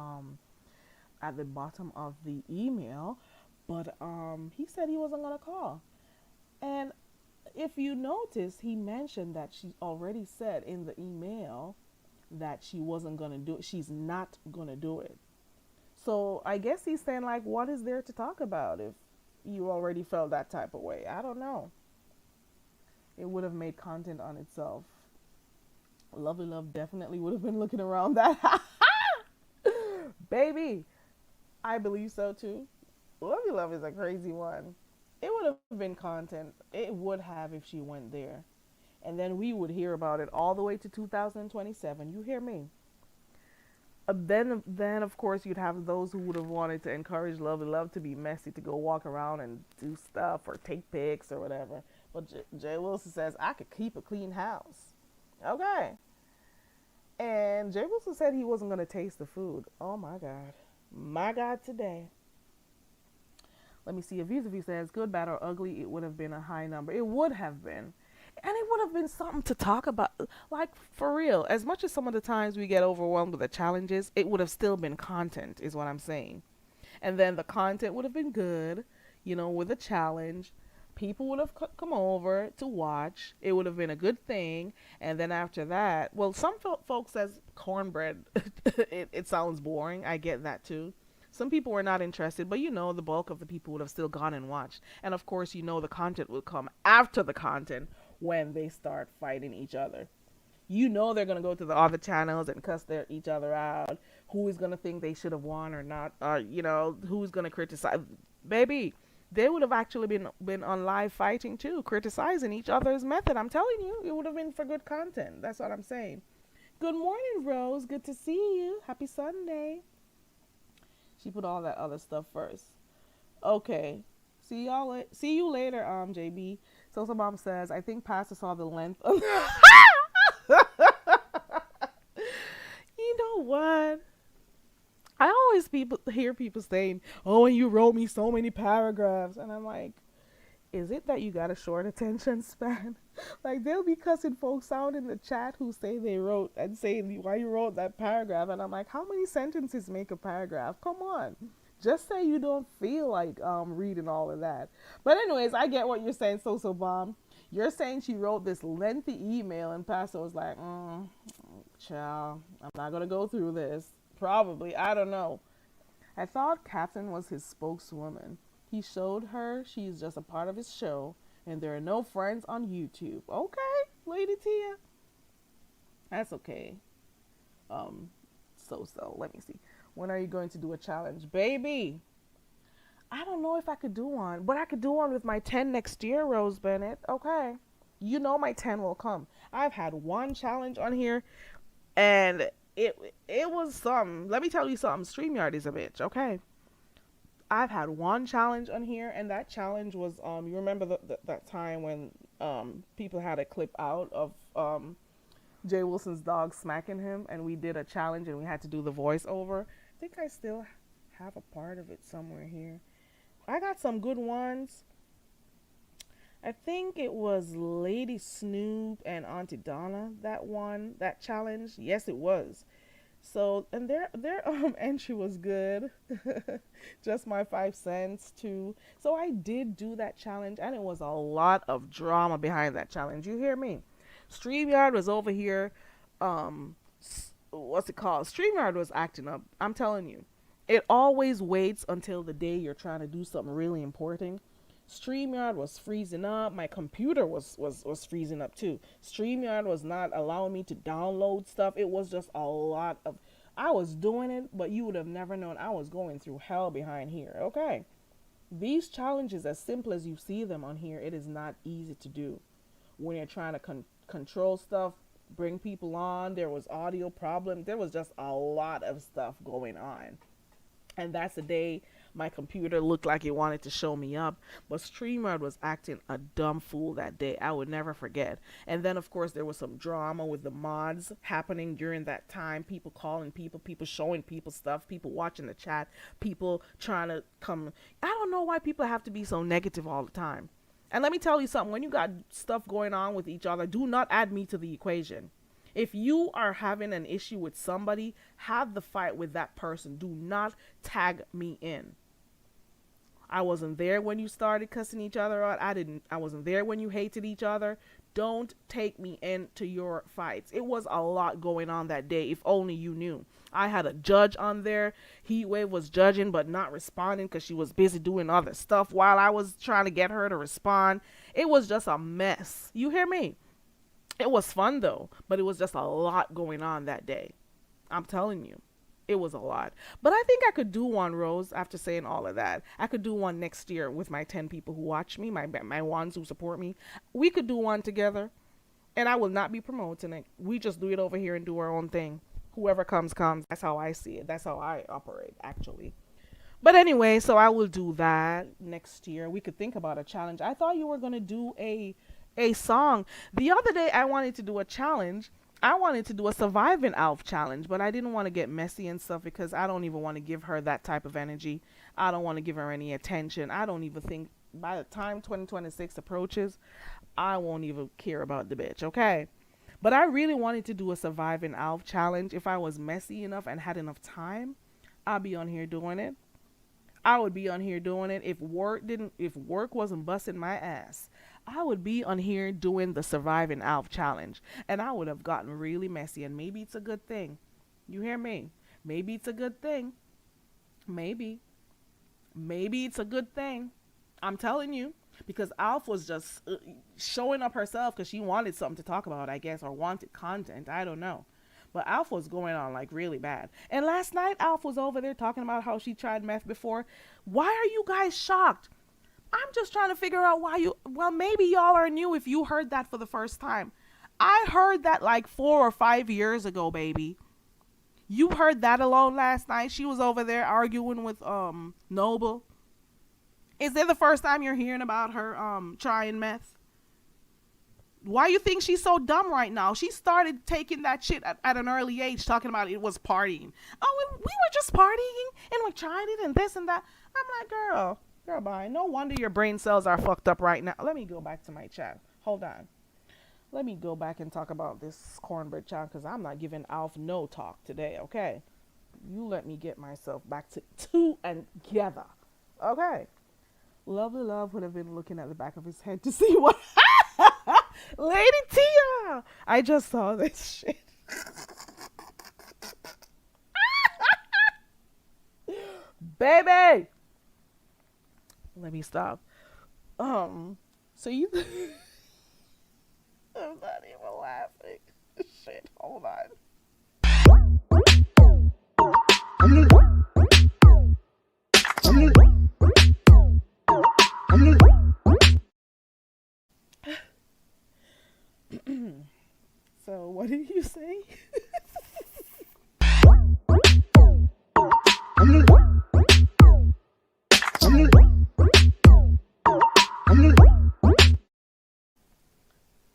B: email, but he said he wasn't going to call. And if you notice, he mentioned that she already said in the email that she wasn't going to do it. She's not going to do it. So I guess he's saying, like, what is there to talk about if you already felt that type of way? I don't know. It would have made content on itself. Lovely Love definitely would have been looking around that. Baby, I believe so too. Lovely Love is a crazy one. It would have been content. It would have if she went there. And then we would hear about it all the way to 2027. You hear me? Then of course you'd have those who would have wanted to encourage Lovely Love to be messy, to go walk around and do stuff or take pics or whatever. But Jay Wilson says, I could keep a clean house. Okay. And Jay Wilson said he wasn't going to taste the food. Oh my God. My God today. Let me see. If Vis-a-Vis says, good, bad, or ugly, it would have been a high number. It would have been. And it would have been something to talk about. Like, for real. As much as some of the times we get overwhelmed with the challenges, it would have still been content, is what I'm saying. And then the content would have been good, with a challenge. People would have come over to watch. It would have been a good thing. And then after that, well, some folks says cornbread. it sounds boring. I get that too. Some people were not interested, but the bulk of the people would have still gone and watched. And of course, the content will come after the content when they start fighting each other. They're going to go to the other channels and cuss each other out. Who is going to think they should have won or not? Who's going to criticize? Baby, they would have actually been on live fighting too, criticizing each other's method. I'm telling you, it would have been for good content. That's what I'm saying. Good morning, Rose. Good to see you. Happy Sunday. She put all that other stuff first. Okay. See you later, JB. Sosa Mom says, I think Pastor saw the length of You know what? I always hear people saying, oh, and you wrote me so many paragraphs. And I'm like, is it that you got a short attention span? Like, they'll be cussing folks out in the chat who say they wrote and saying why you wrote that paragraph. And I'm like, how many sentences make a paragraph? Come on. Just say you don't feel like reading all of that. But anyways, I get what you're saying, So Bomb. You're saying she wrote this lengthy email and Pastor was like, child, I'm not going to go through this. Probably. I don't know. I thought Captain was his spokeswoman. He showed her she's just a part of his show and there are no friends on YouTube. Okay, Lady Tia. That's okay. So, let me see. When are you going to do a challenge? Baby, I don't know if I could do one, but I could do one with my 10 next year, Rose Bennett. Okay. My 10 will come. I've had one challenge on here and it was something. Let me tell you something. StreamYard is a bitch, okay? I've had one challenge on here, and that challenge was, you remember that time when people had a clip out of Jay Wilson's dog smacking him, and we did a challenge, and we had to do the voiceover. I think I still have a part of it somewhere here. I got some good ones. I think it was Lady Snoop and Auntie Donna that won that challenge. Yes, it was. So and their entry was good. Just my 5 cents too. So I did do that challenge and it was a lot of drama behind that challenge. You hear me? StreamYard was over here, what's it called? StreamYard was acting up. I'm telling you. It always waits until the day you're trying to do something really important. StreamYard was freezing up. My computer was freezing up too. StreamYard was not allowing me to download stuff. It was just a lot of. I was doing it, but you would have never known I was going through hell behind here. Okay. These challenges, as simple as you see them on here, it is not easy to do. When you're trying to control stuff, bring people on, there was audio problems. There was just a lot of stuff going on. And that's the day my computer looked like it wanted to show me up. But StreamYard was acting a dumb fool that day. I would never forget. And then, of course, there was some drama with the mods happening during that time. People calling people, people showing people stuff, people watching the chat, people trying to come. I don't know why people have to be so negative all the time. And let me tell you something. When you got stuff going on with each other, do not add me to the equation. If you are having an issue with somebody, have the fight with that person. Do not tag me in. I wasn't there when you started cussing each other out. I wasn't there when you hated each other. Don't take me into your fights. It was a lot going on that day. If only you knew. I had a judge on there. Heatwave was judging but not responding because she was busy doing other stuff while I was trying to get her to respond. It was just a mess. You hear me? It was fun though, but it was just a lot going on that day. I'm telling you, it was a lot. But I think I could do one, Rose, after saying all of that. I could do one next year with my 10 people who watch me, my ones who support me. We could do one together, and I will not be promoting it. We just do it over here and do our own thing. Whoever comes, comes. That's how I see it. That's how I operate, actually. But anyway, so I will do that next year. We could think about a challenge. I thought you were going to do a song. The other day I wanted to do a challenge. I wanted to do a surviving Alf challenge, but I didn't want to get messy and stuff because I don't even want to give her that type of energy. I don't want to give her any attention. I don't even think by the time 2026 approaches, I won't even care about the bitch, okay? But I really wanted to do a surviving Alf challenge. If I was messy enough and had enough time, I'd be on here doing it. I would be on here doing it if work wasn't busting my ass. I would be on here doing the surviving Alf challenge, and I would have gotten really messy, and maybe it's a good thing. You hear me? Maybe it's a good thing. Maybe it's a good thing. I'm telling you, because Alf was just showing up herself because she wanted something to talk about, I guess, or wanted content. I don't know. But Alf was going on like really bad. And last night, Alf was over there talking about how she tried meth before. Why are you guys shocked? I'm just trying to figure out why well, maybe y'all are new if you heard that for the first time. I heard that like 4 or 5 years ago, baby. You heard that alone last night. She was over there arguing with Noble. Is it the first time you're hearing about her trying meth? Why you think she's so dumb right now? She started taking that shit at an early age, talking about it was partying. Oh, we were just partying and we tried it and this and that. I'm like, girl, bye. No wonder your brain cells are fucked up right now. Let me go back to my chat. Hold on. Let me go back and talk about this cornbread child because I'm not giving Alf no talk today, okay? You let me get myself back to and together, okay? Lovely Love would have been looking at the back of his head to see what... Lady Tia! I just saw this shit. Baby! Let me stop. So you... I'm not even laughing. Shit, hold on. So, what did you say?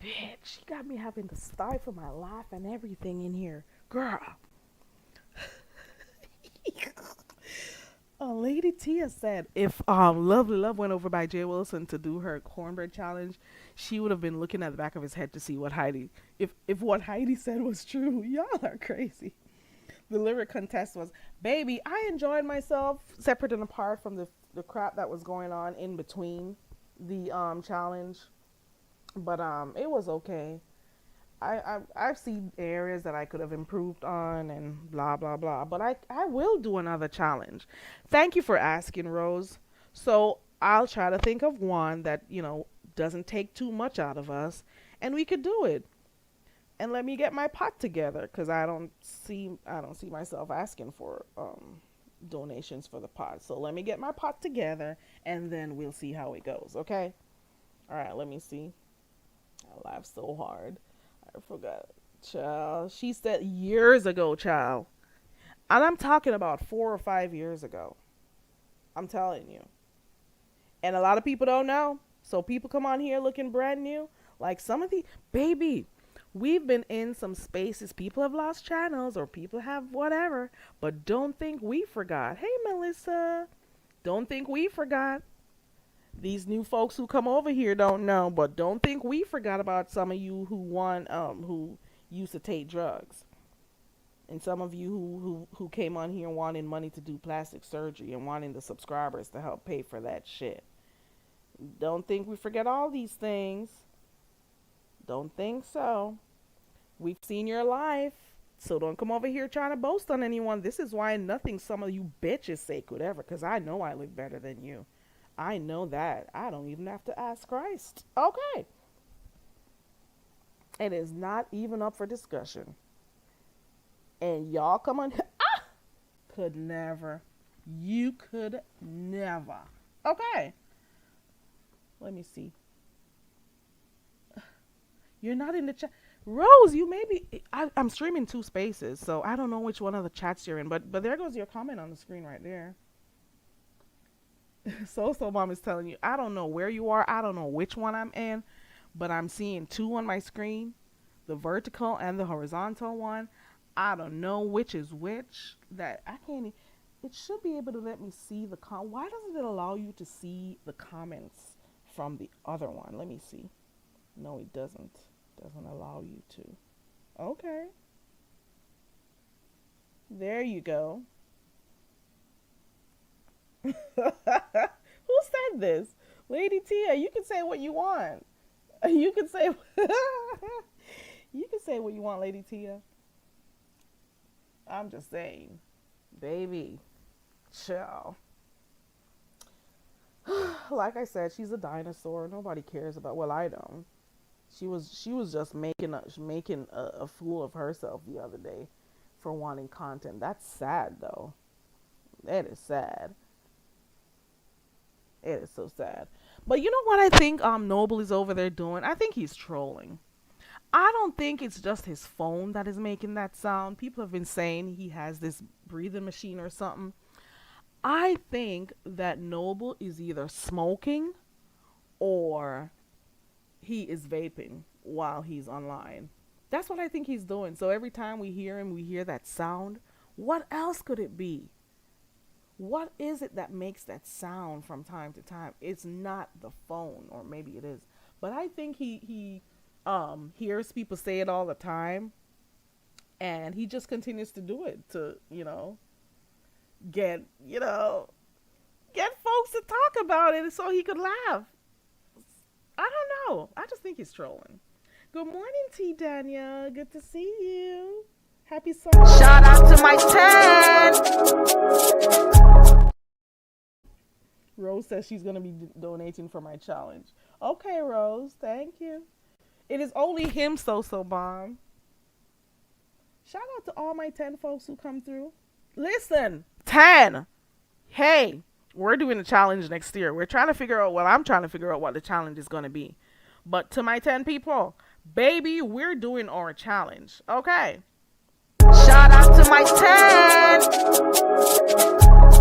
B: Bitch, she got me having to stifle my laugh and everything in here. Girl. Lady Tia said if Lovely Love went over by Jay Wilson to do her cornbread challenge, she would have been looking at the back of his head to see what Heidi, if what Heidi said was true. Y'all are crazy. The lyric contest was, baby, I enjoyed myself separate and apart from the crap that was going on in between the challenge. But it was okay. I've seen areas that I could have improved on and blah blah blah. But I will do another challenge. Thank you for asking, Rose. So I'll try to think of one that, doesn't take too much out of us, and we could do it. And let me get my pot together, because I don't see myself asking for donations for the pot. So let me get my pot together, and then we'll see how it goes. Okay. All right. Let me see. I laughed so hard. I forgot. Child. She said years ago, child. And I'm talking about 4 or 5 years ago. I'm telling you. And a lot of people don't know. So people come on here looking brand new. Like some of the, baby, we've been in some spaces. People have lost channels or people have whatever. But don't think we forgot. Hey, Melissa. Don't think we forgot. These new folks who come over here don't know, but don't think we forgot about some of you who used to take drugs, and some of you who came on here wanting money to do plastic surgery and wanting the subscribers to help pay for that shit. Don't think we forget all these things. Don't think so. We've seen your life, so don't come over here trying to boast on anyone. This is why nothing some of you bitches say could ever, because I know I live better than you. I know that. I don't even have to ask Christ. Okay. It is not even up for discussion. And y'all come on. Could never. You could never. Okay. Let me see. You're not in the chat. Rose, you may be. I'm streaming 2 spaces, so I don't know which one of the chats you're in. But there goes your comment on the screen right there. So Mom is telling you, I don't know where you are. I don't know which one I'm in, but I'm seeing 2 on my screen, the vertical and the horizontal one. I don't know which is which. That I can't. It should be able to let me see the Why doesn't it allow you to see the comments from the other one? Let me see. No, it doesn't. Doesn't allow you to. Okay. There you go. Who said this? Lady Tia, you can say what you want. You can say you can say what you want, Lady Tia. I'm just saying. Baby. Chill. Like I said, she's a dinosaur. Nobody cares about, well, I don't. She was just making a fool of herself the other day for wanting content. That's sad though. That is sad. It is so sad. But you know what I think Noble is over there doing? I think he's trolling. I don't think it's just his phone that is making that sound. People have been saying he has this breathing machine or something. I think that Noble is either smoking or he is vaping while he's online. That's what I think he's doing. So every time we hear him, we hear that sound. What else could it be? What is it that makes that sound from time to time? It's not the phone, or maybe it is. But I think he hears people say it all the time, and he just continues to do it to, get folks to talk about it so he could laugh. I don't know. I just think he's trolling. Good morning, T. Daniel. Good to see you. Happy Sunday.
C: Shout out to my 10.
B: Rose says she's going to be donating for my challenge. Okay, Rose. Thank you. It is only him, So Bomb. Shout out to all my 10 folks who come through. Listen, 10. Hey, we're doing a challenge next year. I'm trying to figure out what the challenge is going to be. But to my 10 people, baby, we're doing our challenge. Okay.
C: Shout out to my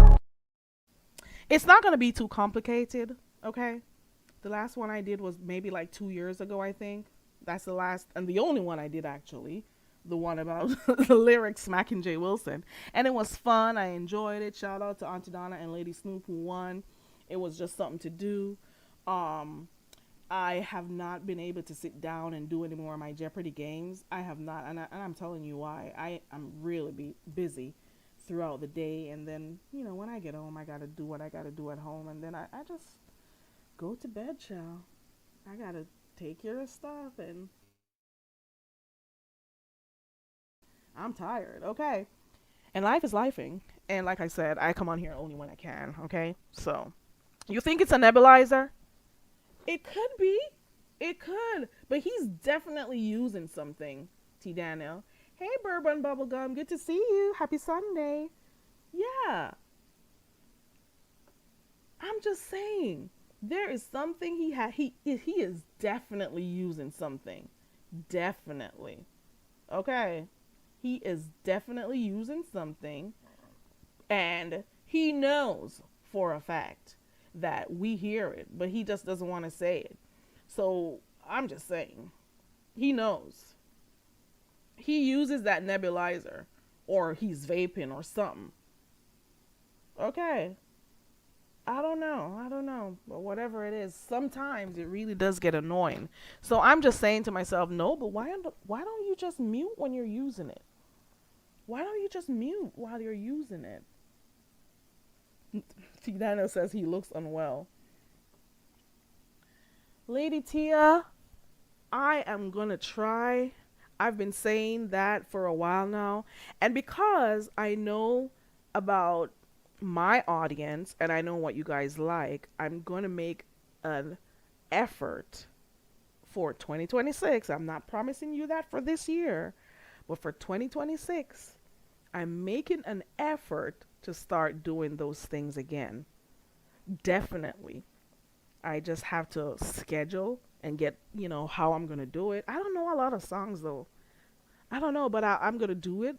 C: 10.
B: It's not going to be too complicated, okay? The last one I did was maybe like 2 years ago, I think. That's the last and the only one I did, actually. The one about the lyrics smacking Jay Wilson. And it was fun. I enjoyed it. Shout out to Auntie Donna and Lady Snoop who won. It was just something to do. I have not been able to sit down and do any more of my Jeopardy games. I have not, and I'm telling you why. I'm really busy throughout the day, and then when I get home, I gotta do what I gotta do at home, and then I just go to bed, child. I gotta take care of stuff, and I'm tired. Okay, and life is lifing, and like I said, I come on here only when I can. Okay, so you think it's a nebulizer? It could be. It could. But he's definitely using something, T. Daniel. Hey, Bourbon Bubblegum. Good to see you. Happy Sunday. Yeah. I'm just saying. There is something he is definitely using something. Definitely. Okay. He is definitely using something. And he knows for a fact that we hear it, but he just doesn't want to say it. So I'm just saying, he knows. He uses that nebulizer, or he's vaping or something. Okay. I don't know. But whatever it is, sometimes it really does get annoying. So I'm just saying to myself, no, but why don't you just mute when you're using it? Why don't you just mute while you're using it? Tidano says he looks unwell. Lady Tia, I am going to try. I've been saying that for a while now. And because I know about my audience and I know what you guys like, I'm going to make an effort for 2026. I'm not promising you that for this year, but for 2026, I'm making an effort to start doing those things again. Definitely. I just have to schedule and get, how I'm going to do it. I don't know a lot of songs though. I don't know, but I'm going to do it.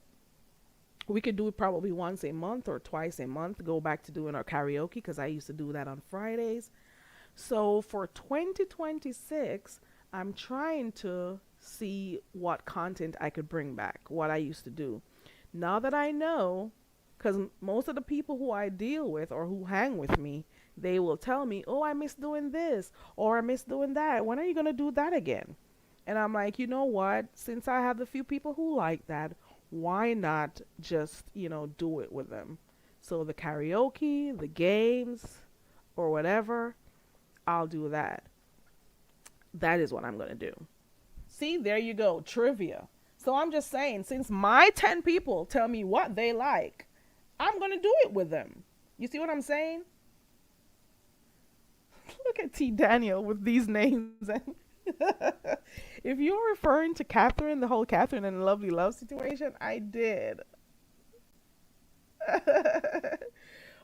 B: We could do it probably once a month or twice a month. Go back to doing our karaoke because I used to do that on Fridays. So for 2026, I'm trying to see what content I could bring back, what I used to do. Now that I know, because most of the people who I deal with or who hang with me, they will tell me, oh, I miss doing this or I miss doing that. When are you going to do that again? And I'm like, you know what? Since I have a few people who like that, why not just, do it with them? So the karaoke, the games, or whatever, I'll do that. That is what I'm going to do. See, there you go. Trivia. So I'm just saying, since my 10 people tell me what they like, I'm going to do it with them. You see what I'm saying? Look at T. Daniel with these names. If you're referring to Catherine, the whole Catherine and Lovely Love situation, I did.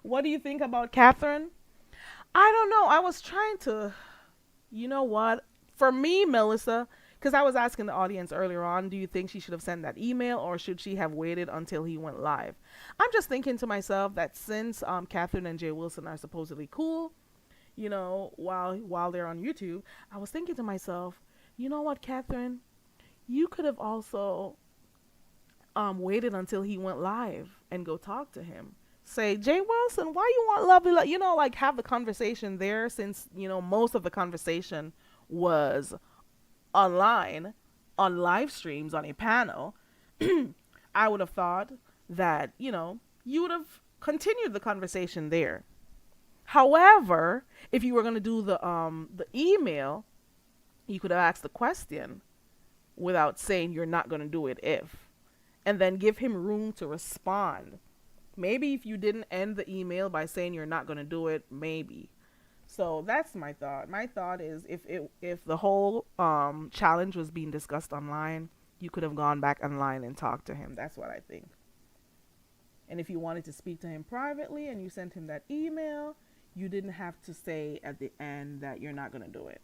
B: What do you think about Catherine? I don't know. I was trying to, you know what? For me, Melissa, because I was asking the audience earlier on, do you think she should have sent that email or should she have waited until he went live? I'm just thinking to myself that since Catherine and Jay Wilson are supposedly cool, while they're on YouTube, I was thinking to myself, you know what, Catherine, you could have also waited until he went live and go talk to him. Say, Jay Wilson, why you want lovely, like have the conversation there since, most of the conversation was online, on live streams, on a panel. I would have thought that, you would have continued the conversation there. However, if you were going to do the email, you could have asked the question without saying you're not going to do it if, and then give him room to respond. Maybe if you didn't end the email by saying you're not going to do it, maybe. So that's my thought. My thought is if the whole challenge was being discussed online, you could have gone back online and talked to him. That's what I think. And if you wanted to speak to him privately and you sent him that email, you didn't have to say at the end that you're not going to do it.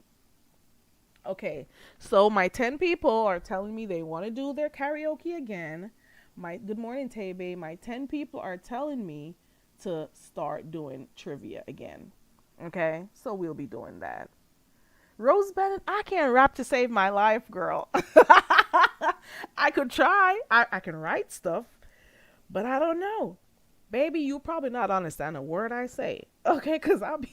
B: Okay, so my 10 people are telling me they want to do their karaoke again. Good morning, Tebe. My 10 people are telling me to start doing trivia again. Okay, so we'll be doing that. Rose Bennett, I can't rap to save my life, girl. I could try. I can write stuff, but I don't know. Baby, you probably not understand a word I say. Okay, because I'll be...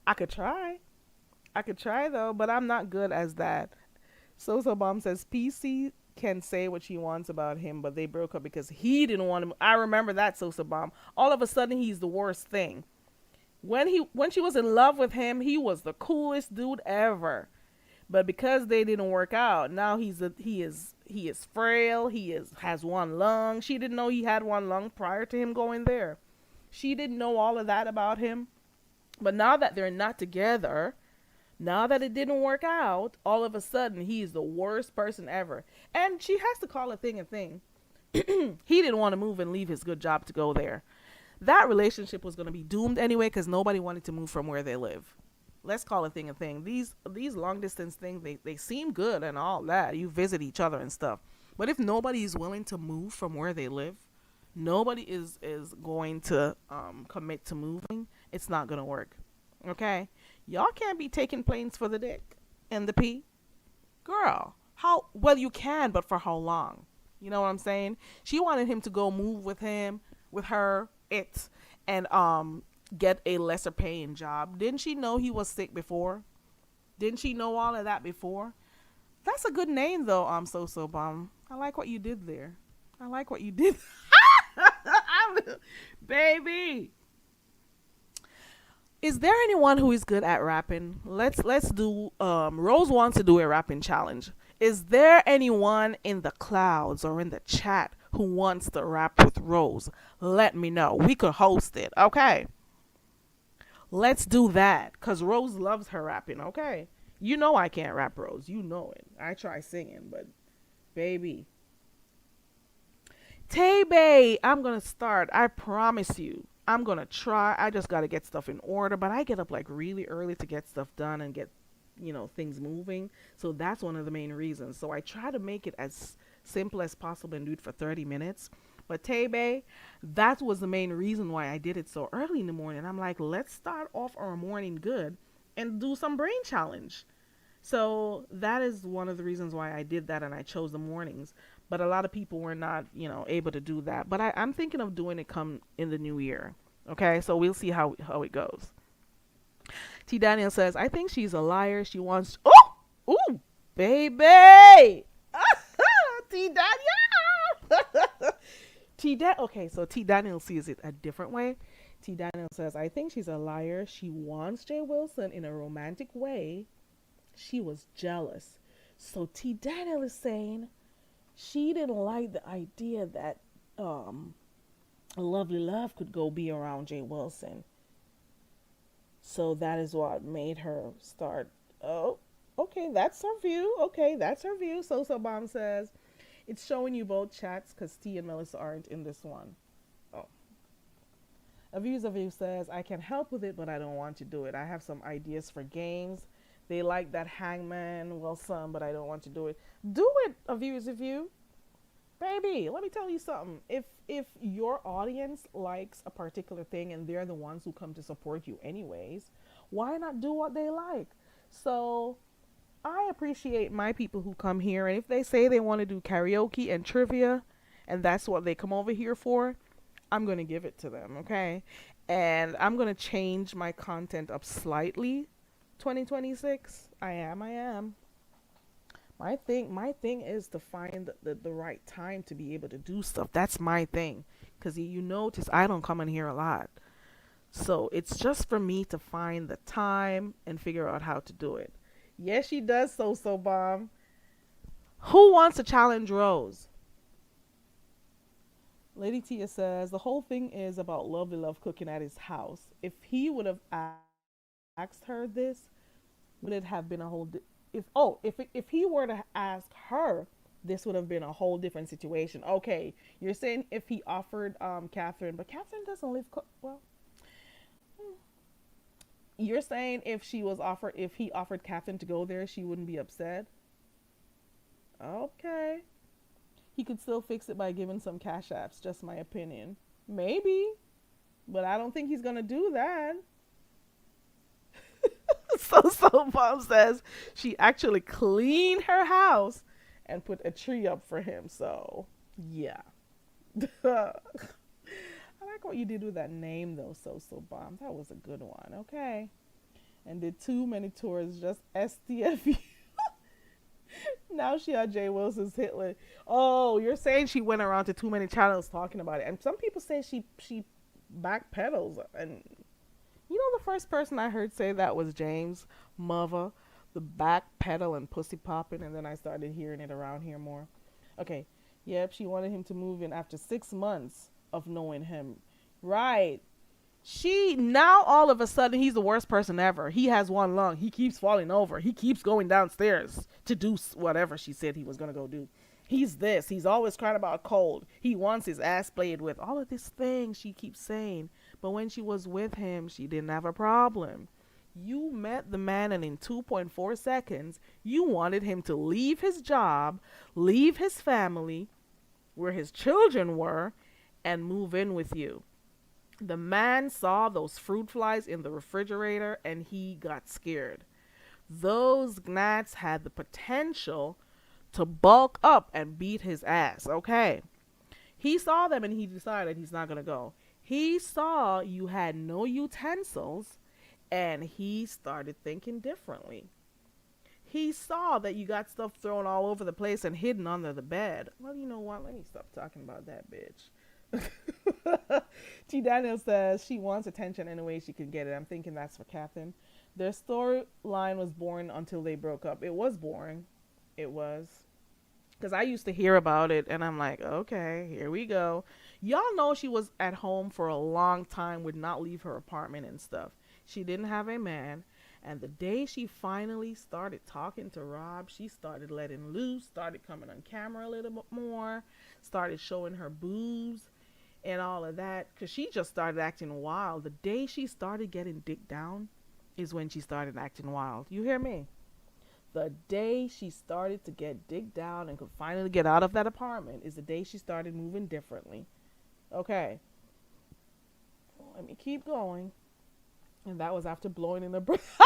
B: I could try. I could try though, but I'm not good as that. So Bomb says PC can say what she wants about him, but they broke up because he didn't want him. I remember that, Sosa Bomb. All of a sudden, he's the worst thing. When she was in love with him, he was the coolest dude ever. But because they didn't work out, now he is frail. Has one lung. She didn't know he had one lung prior to him going there. She didn't know all of that about him. But now that they're not together, now that it didn't work out, all of a sudden he's the worst person ever. And she has to call a thing a thing. He didn't want to move and leave his good job to go there. That relationship was going to be doomed anyway because nobody wanted to move from where they live. Let's call a thing a thing. These long distance things, they seem good and all that. You visit each other and stuff. But if nobody is willing to move from where they live, nobody is going to commit to moving, it's not going to work. Okay? Y'all can't be taking planes for the dick and the pee. Girl, how, well, you can, but for how long? You know what I'm saying? She wanted him to go move with her, and get a lesser paying job. Didn't she know he was sick before? Didn't she know all of that before? That's a good name though, So Bomb. I like what you did there. I like what you did. Baby. Is there anyone who is good at rapping? Let's do Rose wants to do a rapping challenge. Is there anyone in the clouds or in the chat who wants to rap with Rose? Let me know. We could host it, okay? Let's do that, because Rose loves her rapping, okay? You know I can't rap, Rose. You know it. I try singing, but baby. Tay-Bay, I'm going to start. I promise you. I'm going to try. I just got to get stuff in order, but I get up like really early to get stuff done and get, things moving. So that's one of the main reasons. So I try to make it as simple as possible and do it for 30 minutes. But Tay-Bay, that was the main reason why I did it so early in the morning. I'm like, let's start off our morning good and do some brain challenge. So that is one of the reasons why I did that, and I chose the mornings. But a lot of people were not, able to do that. But I'm thinking of doing it come in the new year. Okay, so we'll see how it goes. T. Daniel says, I think she's a liar. She wants... Ooh, baby! T. Daniel! Okay, so T. Daniel sees it a different way. T. Daniel says, I think she's a liar. She wants Jay Wilson in a romantic way. She was jealous. So T. Daniel is saying she didn't like the idea that Lovely Love could go be around Jay Wilson. So that is what made her start. Oh, okay, that's her view. So Bomb says, it's showing you both chats because T and Melissa aren't in this one. Oh. A View says, I can help with it, but I don't want to do it. I have some ideas for games. They like that Hangman, well, some, but I don't want to do it. Do it, A View. Baby, let me tell you something. If your audience likes a particular thing and they're the ones who come to support you anyways, why not do what they like? So I appreciate my people who come here, and if they say they want to do karaoke and trivia, and that's what they come over here for, I'm going to give it to them, okay? And I'm going to change my content up slightly. 2026, I am. My thing is to find the right time to be able to do stuff. That's my thing. Because you notice I don't come in here a lot. So it's just for me to find the time and figure out how to do it. Yes, she does, So Bomb. Who wants to challenge Rose? Lady Tia says, the whole thing is about Lovely Love cooking at his house. If he would have asked her this, would it have been a whole... If he were to ask her, this would have been a whole different situation. Okay, you're saying if he offered Catherine, but Catherine doesn't live... You're saying if he offered Catherine to go there, she wouldn't be upset? Okay. He could still fix it by giving some cash apps, just my opinion. Maybe. But I don't think he's going to do that. So Mom says she actually cleaned her house and put a tree up for him. So, yeah. I like what you did with that name, though, So Bomb. That was a good one. Okay. and did too many tours. Just STFU. Now she on Jay Wilson's hit list. Oh, you're saying she went around to too many channels talking about it, and some people say she backpedals. And you know, the first person I heard say that was James Mother, the backpedal and pussy popping, and then I started hearing it around here more. Okay, yep, she wanted him to move in after 6 months of knowing him. Right. She now all of a sudden he's the worst person ever. He has one lung. He keeps falling over. He keeps going downstairs to do whatever she said he was gonna go do. He's this. He's always crying about a cold. He wants his ass played with. All of these things she keeps saying. But when she was with him, she didn't have a problem. You met the man, and in 2.4 seconds, you wanted him to leave his job, leave his family, where his children were, and move in with you. The man saw those fruit flies in the refrigerator and he got scared. Those gnats had the potential to bulk up and beat his ass. Okay. He saw them and he decided he's not going to go. He saw you had no utensils and he started thinking differently. He saw that you got stuff thrown all over the place and hidden under the bed. Well, you know what? Let me stop talking about that bitch. T. Daniel says she wants attention any way she can get it. I'm thinking that's for Catherine. Their storyline was boring until they broke up. It was boring. It was. Because I used to hear about it and I'm like, okay, here we go. Y'all know she was at home for a long time, would not leave her apartment and stuff. She didn't have a man. And the day she finally started talking to Rob, she started letting loose, started coming on camera a little bit more, started showing her boobs and all of that, because she just started acting wild. The day she started getting dick down is when she started acting wild. You hear me? The day she started to get dick down and could finally get out of that apartment is the day she started moving differently. Okay. Let me keep going. And that was after blowing in the breath.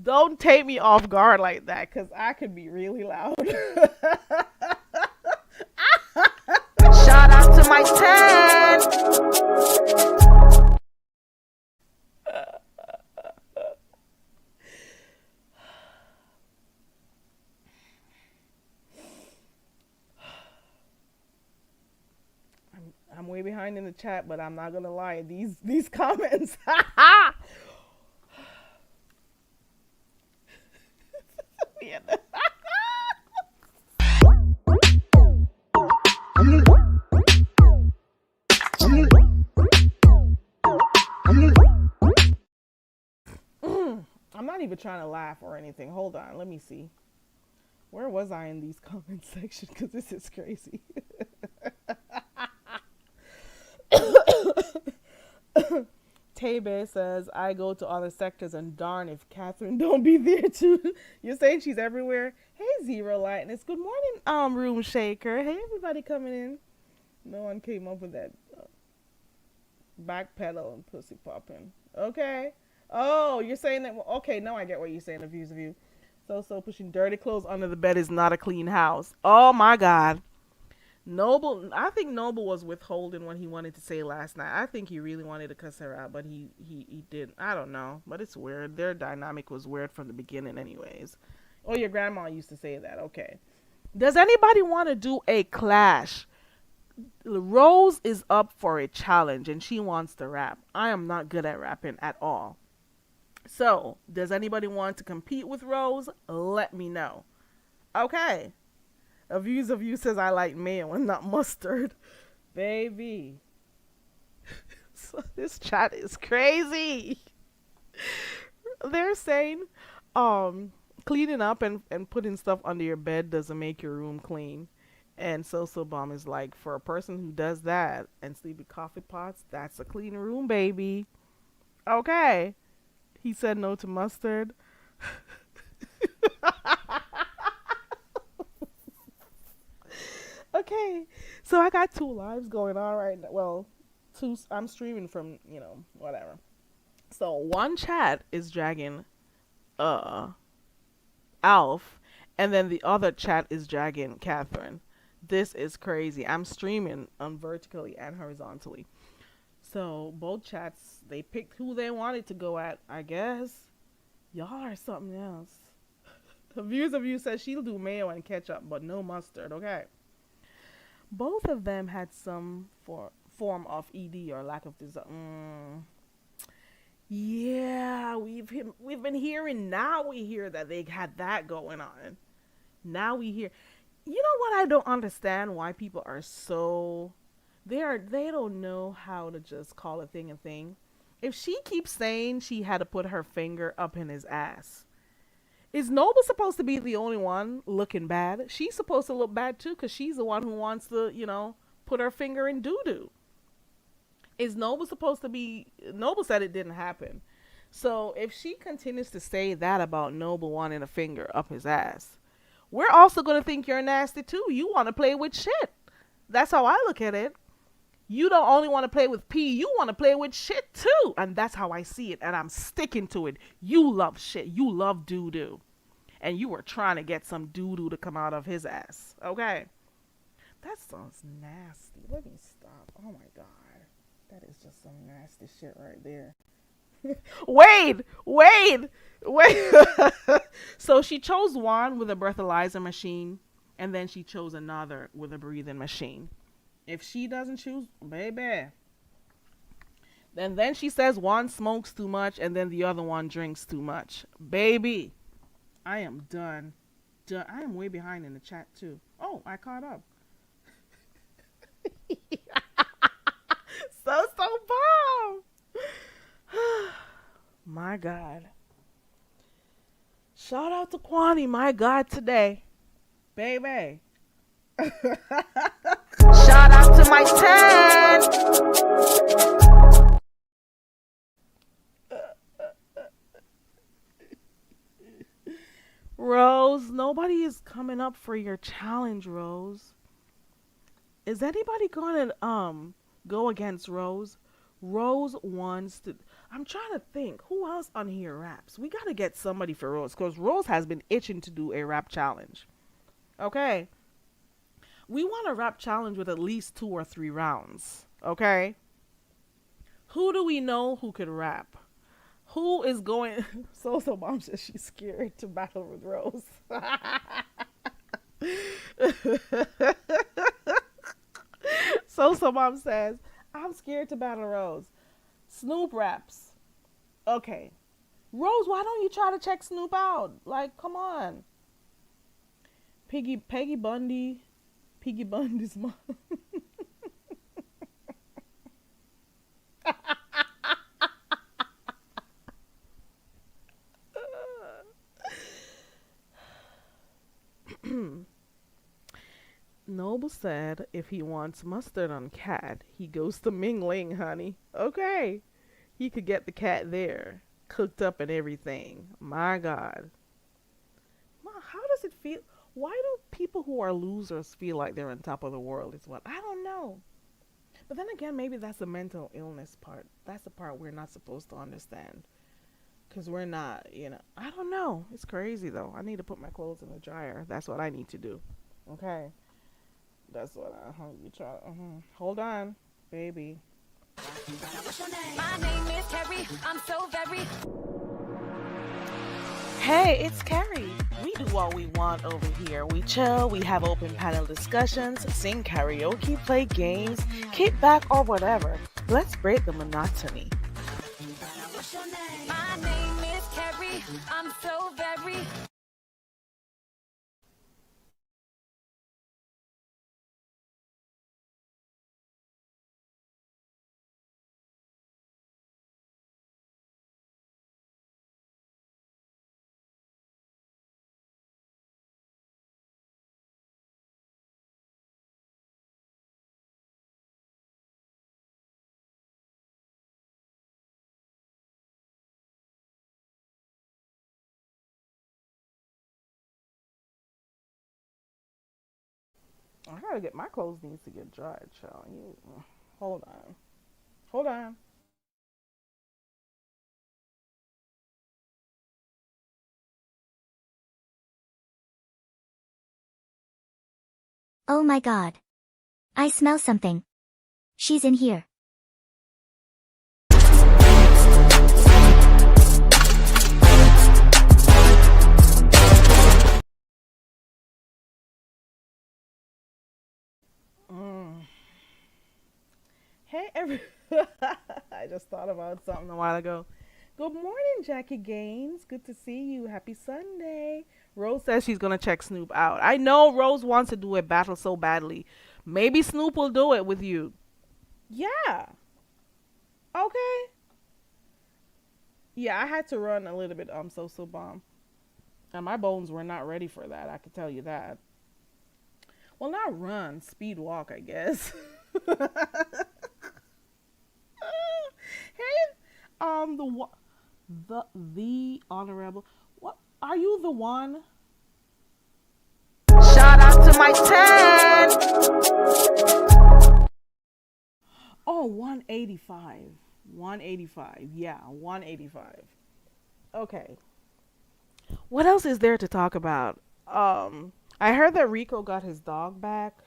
B: Don't take me off guard like that, because I could be really loud.
C: Shout out to my 10.
B: I'm way behind in the chat, but I'm not gonna lie. These comments. I'm not even trying to laugh or anything. Hold on, let me see. Where was I in these comment section? Because this is crazy. Tebe says, I go to other sectors and darn if Catherine don't be there too. You're saying she's everywhere? Hey, Zero Lightness. Good morning, Room Shaker. Hey, everybody coming in. No one came up with that backpedal and pussy popping. Okay. Oh, you're saying that. Okay, now I get what you're saying. The views of you. So pushing dirty clothes under the bed is not a clean house. Oh my God. Noble, I think Noble was withholding what he wanted to say last night. I think he really wanted to cuss her out, but he didn't. I don't know, but it's weird. Their dynamic was weird from the beginning anyways. Oh, your grandma used to say that. Okay. Does anybody want to do a clash? Rose is up for a challenge and she wants to rap. I am not good at rapping at all. So, does anybody want to compete with Rose? Let me know. Okay. A views of you says I like mayo and not mustard. Baby. So this chat is crazy. They're saying cleaning up and putting stuff under your bed doesn't make your room clean. And So Bomb is like, for a person who does that and sleep with coffee pots, that's a clean room, baby. Okay. He said no to mustard. Okay, so I got 2 lives going on right now. Well, I'm streaming from, whatever. So one chat is dragging uh Alf, and then the other chat is dragging Catherine. This is crazy. I'm streaming on vertically and horizontally. So both chats, they picked who they wanted to go at, I guess. Y'all are something else. The views of you says she'll do mayo and ketchup, but no mustard, okay? Both of them had some form of ED or lack of desire. Yeah, we've been hearing. Now we hear that they had that going on. Now we hear. You know what? I don't understand why people are so. They don't know how to just call a thing a thing. If she keeps saying she had to put her finger up in his ass, is Noble supposed to be the only one looking bad? She's supposed to look bad too, because she's the one who wants to, put her finger in doo doo. Is Noble supposed to be? Noble said it didn't happen. So if she continues to say that about Noble wanting a finger up his ass, we're also going to think you're nasty too. You want to play with shit. That's how I look at it. You don't only want to play with pee, you want to play with shit too. And that's how I see it. And I'm sticking to it. You love shit. You love doo doo. And you were trying to get some doo doo to come out of his ass. Okay? That sounds nasty. Let me stop. Oh my God. That is just some nasty shit right there. Wait. So she chose one with a breathalyzer machine, and then she chose another with a breathing machine. If she doesn't choose, baby, then she says one smokes too much, and then the other one drinks too much. Baby, I am done. I am way behind in the chat too. Oh, I caught up. So bomb. My God. Shout out to Kwani, my God, today. Baby.
C: Shout out to my 10.
B: Rose, nobody is coming up for your challenge, Rose. Is anybody gonna go against Rose? Rose wants to. I'm trying to think who else on here raps. We gotta get somebody for Rose, because Rose has been itching to do a rap challenge. Okay, we want a rap challenge with at least 2 or 3 rounds. Okay, who do we know who could rap? Who is going? So mom says she's scared to battle with Rose. So mom says, I'm scared to battle Rose. Snoop raps. Okay. Rose, why don't you try to check Snoop out? Like, come on. Peggy Bundy's mom. Noble said if he wants mustard on cat, he goes to Ming Ling, honey. Okay. He could get the cat there, cooked up and everything. My God. Ma, how does it feel? Why do people who are losers feel like they're on top of the world is what? I don't know. But then again, maybe that's the mental illness part. That's the part we're not supposed to understand. Because we're not, I don't know. It's crazy, though. I need to put my clothes in the dryer. That's what I need to do. Okay. That's what you try. Hold on, baby.
A: My name is Carrie. I'm so very.
C: Hey, it's Carrie. We do what we want over here. We chill, we have open panel discussions, sing karaoke, play games, kick back, or whatever. Let's break the monotony.
A: My name is Carrie. I'm so very.
B: I gotta get my clothes needs to get dried, child. Hold on. Hold on.
D: Oh my god. I smell something. She's in here.
B: Mm. Hey, I just thought about something a while ago. Good morning, Jackie Gaines. Good to see you. Happy Sunday. Rose says she's gonna check Snoop out. I know Rose wants to do a battle so badly. Maybe Snoop will do it with you. Yeah. Okay. Yeah, I had to run a little bit. So bomb, and my bones were not ready for that. I could tell you that. Well, not run, speed walk, I guess. Hey, the honorable. What are you the one?
C: Shout out to my 10.
B: Oh, 185. 185. Yeah, 185. Okay. What else is there to talk about? I heard that Rico got his dog back.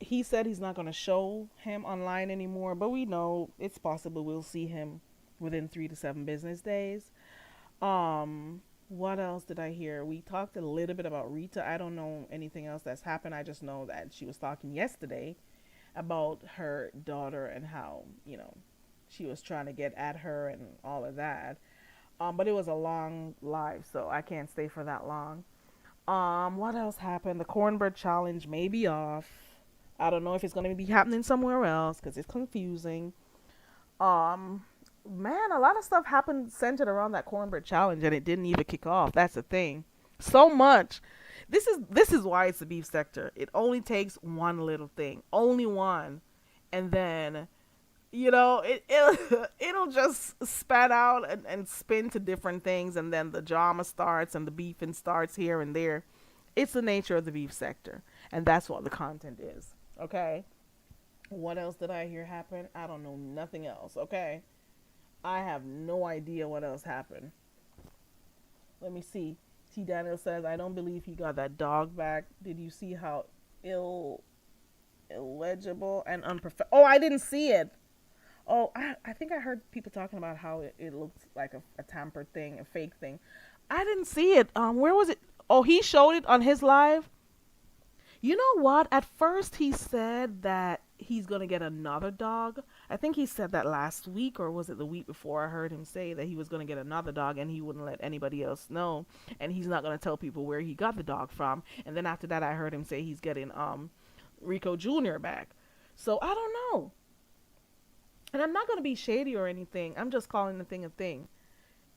B: He said he's not going to show him online anymore, but we know it's possible we'll see him within 3 to 7 business days. What else did I hear? We talked a little bit about Rita. I don't know anything else that's happened. I just know that she was talking yesterday about her daughter and how, she was trying to get at her and all of that. But it was a long live, so I can't stay for that long. What else happened? The cornbread challenge may be off. I don't know if it's going to be happening somewhere else because it's confusing. Um, Man, a lot of stuff happened centered around that cornbread challenge, and it didn't even kick off. That's the thing. So much. This is why it's the beef sector. It only takes one little thing, only one, and then it'll just spat out and spin to different things, and then the drama starts and the beefing starts here and there. It's the nature of the beef sector, and that's what the content is. Okay. What else did I hear happen? I don't know nothing else. Okay. I have no idea what else happened. Let me see. T. Daniel says, I don't believe he got that dog back. Did you see how illegible and unprofessional? Oh, I didn't see it. Oh, I think I heard people talking about how it looked like a tampered thing, a fake thing. I didn't see it. Where was it? Oh, he showed it on his live. You know what? At first, he said that he's going to get another dog. I think he said that last week, or was it the week before? I heard him say that he was going to get another dog and he wouldn't let anybody else know. And he's not going to tell people where he got the dog from. And then after that, I heard him say he's getting Rico Jr. back. So I don't know. And I'm not going to be shady or anything. I'm just calling the thing a thing.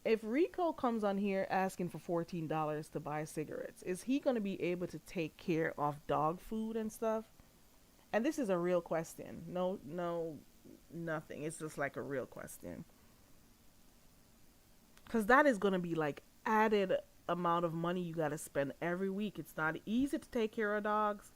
B: If Rico comes on here asking for $14 to buy cigarettes, is he going to be able to take care of dog food and stuff? And this is a real question. No, no, nothing. It's just like a real question. Because that is going to be like added amount of money you got to spend every week. It's not easy to take care of dogs.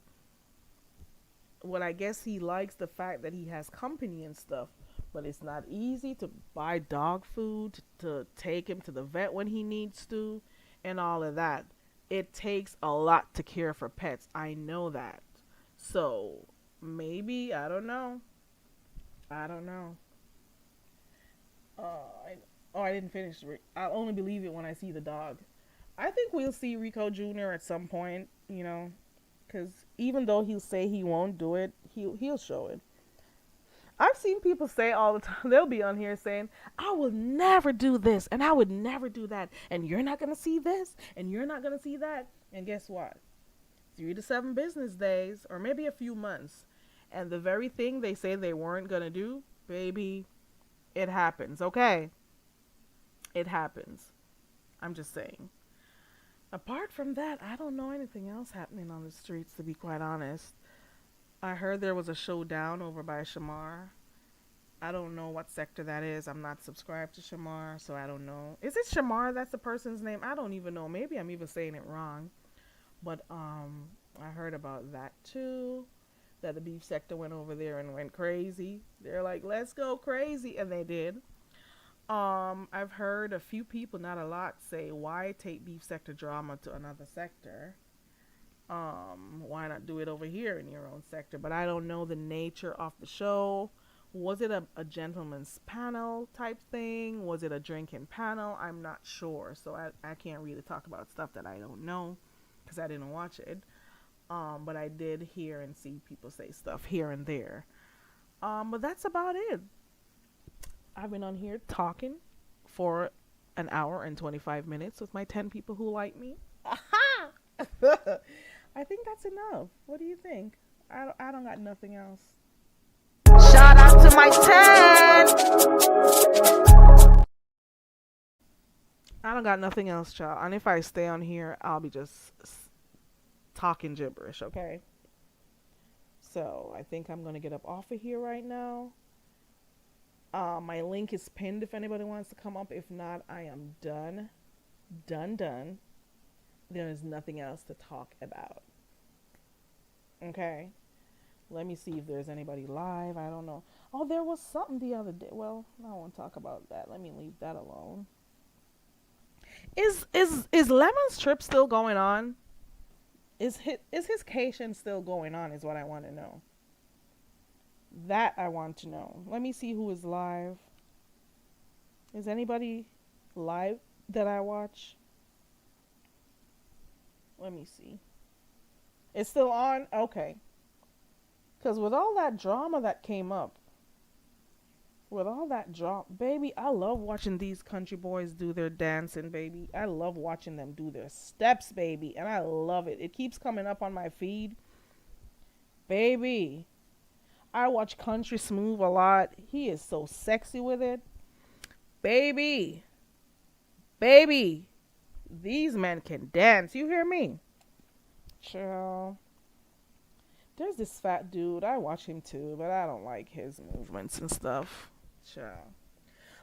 B: Well, I guess he likes the fact that he has company and stuff. But it's not easy to buy dog food, to take him to the vet when he needs to, and all of that. It takes a lot to care for pets. I know that. So maybe, I don't know. I don't know. I didn't finish. I'll only believe it when I see the dog. I think we'll see Rico Jr. at some point, because even though he'll say he won't do it, he'll show it. I've seen people say all the time, they'll be on here saying, I will never do this and I would never do that. And you're not going to see this and you're not going to see that. And guess what? 3 to 7 business days or maybe a few months. And the very thing they say they weren't going to do, baby, it happens. Okay? It happens. I'm just saying. Apart from that, I don't know anything else happening on the streets, to be quite honest. I heard there was a showdown over by Shamar. I don't know what sector that is. I'm not subscribed to Shamar, so I don't know. Is it Shamar that's the person's name? I don't even know. Maybe I'm even saying it wrong. But I heard about that too. that the beef sector went over there and went crazy. They're like, let's go crazy, and they did. I've heard a few people, not a lot, say why take beef sector drama to another sector. Why not do it over here in your own sector? But I don't know the nature of the show. Was it a gentleman's panel type thing? Was it a drinking panel? I'm not sure. So I can't really talk about stuff that I don't know because I didn't watch it. But I did hear and see people say stuff here and there. But that's about it. I've been on here talking for an hour and 25 minutes with my 10 people who like me. Aha! I think that's enough. What do you think? I don't got nothing else.
C: Shout out to my 10.
B: I don't got nothing else, child. And if I stay on here, I'll be just talking gibberish, okay? So I think I'm going to get up off of here right now. My link is pinned if anybody wants to come up. If not, I am done. Done. There is nothing else to talk about. Okay? Let me see if there's anybody live. I don't know. Oh, there was something the other day. Well, I won't talk about that. Let me leave that alone. Is Lemon's trip still going on? Is his cation still going on is what I want to know. That I want to know. Let me see who is live. Is anybody live that I watch? Let me see. It's still on? Okay. Because with all that drama that came up, baby, I love watching these country boys do their dancing, baby. I love watching them do their steps, baby. And I love it. It keeps coming up on my feed. Baby, I watch Country Smooth a lot. He is so sexy with it. Baby, these men can dance. You hear me? Chill. There's this fat dude. I watch him too, but I don't like his movements and stuff. Chill.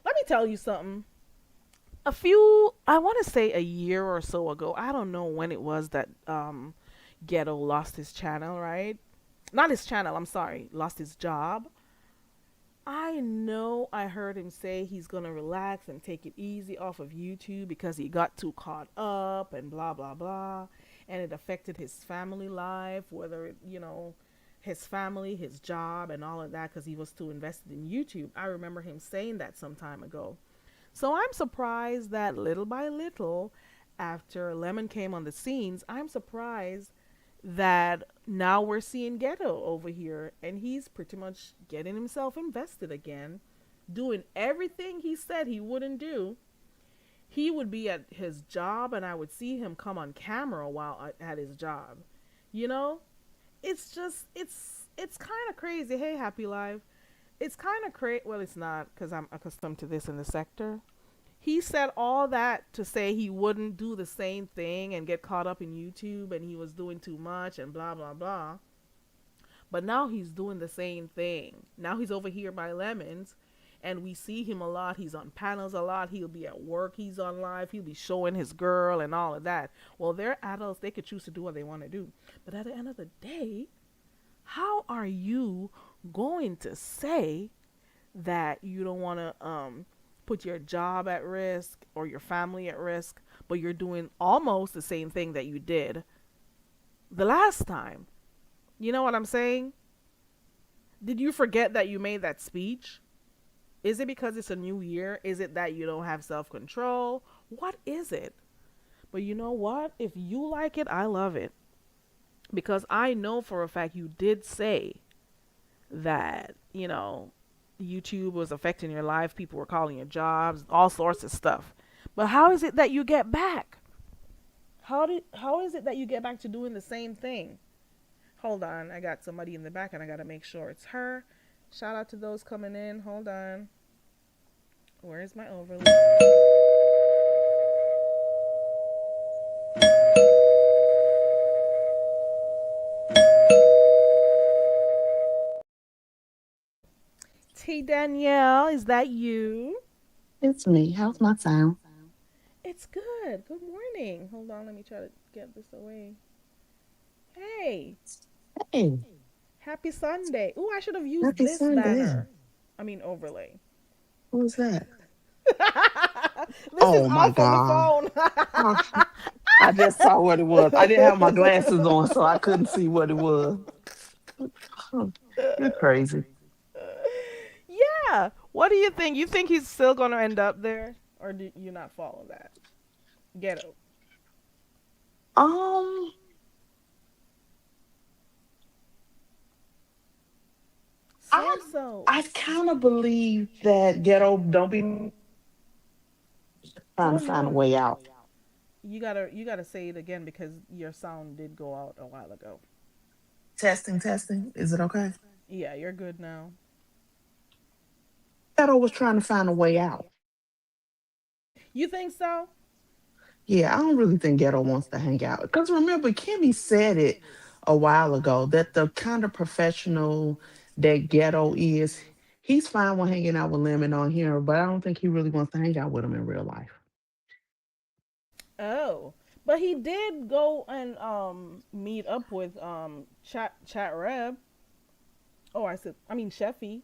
B: Let me tell you something. I want to say a year or so ago, I don't know when it was that Ghetto lost his channel, right? Not his channel, I'm sorry, lost his job. I know I heard him say he's going to relax and take it easy off of YouTube because he got too caught up and blah, blah, blah. And it affected his family life, whether it, his family, his job, and all of that because he was too invested in YouTube. I remember him saying that some time ago. So I'm surprised that little by little, after Lemon came on the scenes, I'm surprised that now we're seeing Ghetto over here and he's pretty much getting himself invested again, doing everything he said he wouldn't do. He would be at his job and I would see him come on camera while at his job. It's just, it's kind of crazy. Hey, Happy Live. It's kind of crazy. Well, it's not because I'm accustomed to this in the sector. He said all that to say he wouldn't do the same thing and get caught up in YouTube and he was doing too much and blah, blah, blah. But now he's doing the same thing. Now he's over here by Lemons and we see him a lot. He's on panels a lot. He'll be at work. He's on live. He'll be showing his girl and all of that. Well, they're adults. They could choose to do what they want to do. But at the end of the day, how are you going to say that you don't want to put your job at risk or your family at risk, but you're doing almost the same thing that you did the last time? You know what I'm saying? Did you forget that you made that speech? Is it because it's a new year? Is it that you don't have self-control? What is it? But you know what? If you like it, I love it. Because I know for a fact you did say that, YouTube was affecting your life. People were calling your jobs, all sorts of stuff. But how is it that you get back? How is it that you get back to doing the same thing? Hold on, I got somebody in the back and I got to make sure it's her. Shout out to those coming in. Hold on. Where's my overlay? T Danielle, is that you?
E: It's me. How's my sound?
B: It's good. Good morning. Hold on, let me try to get this away. Hey.
E: Hey.
B: Happy Sunday. Ooh, I should have used
E: Happy
B: this
E: Sunday.
B: banner. I mean overlay.
E: What was that?
B: This is
E: Oh my
B: off on the
E: God.
B: phone.
E: Oh, I just saw what it was. I didn't have my glasses on, so I couldn't see what it was. Huh. You're crazy.
B: Yeah. What do you think? You think he's still going to end up there? Or do you not follow that? Ghetto.
E: Um,
B: Say
E: I
B: so.
E: I kind of believe that ghetto don't be trying
B: Oh
E: to find a
B: no.
E: way out.
B: You gotta say it again because your sound did go out a while ago.
E: Testing, testing. Is it okay?
B: Yeah, you're good now.
E: Ghetto was trying to find a way out.
B: You think so?
E: Yeah, I don't really think Ghetto wants to hang out. Because remember, Kimmy said it a while ago that the kind of professional that Ghetto is, he's fine with hanging out with Lemon on here, but I don't think he really wants to hang out with him in real life.
B: Oh, but he did go and meet up with Chat Reb. Oh, I mean Sheffy.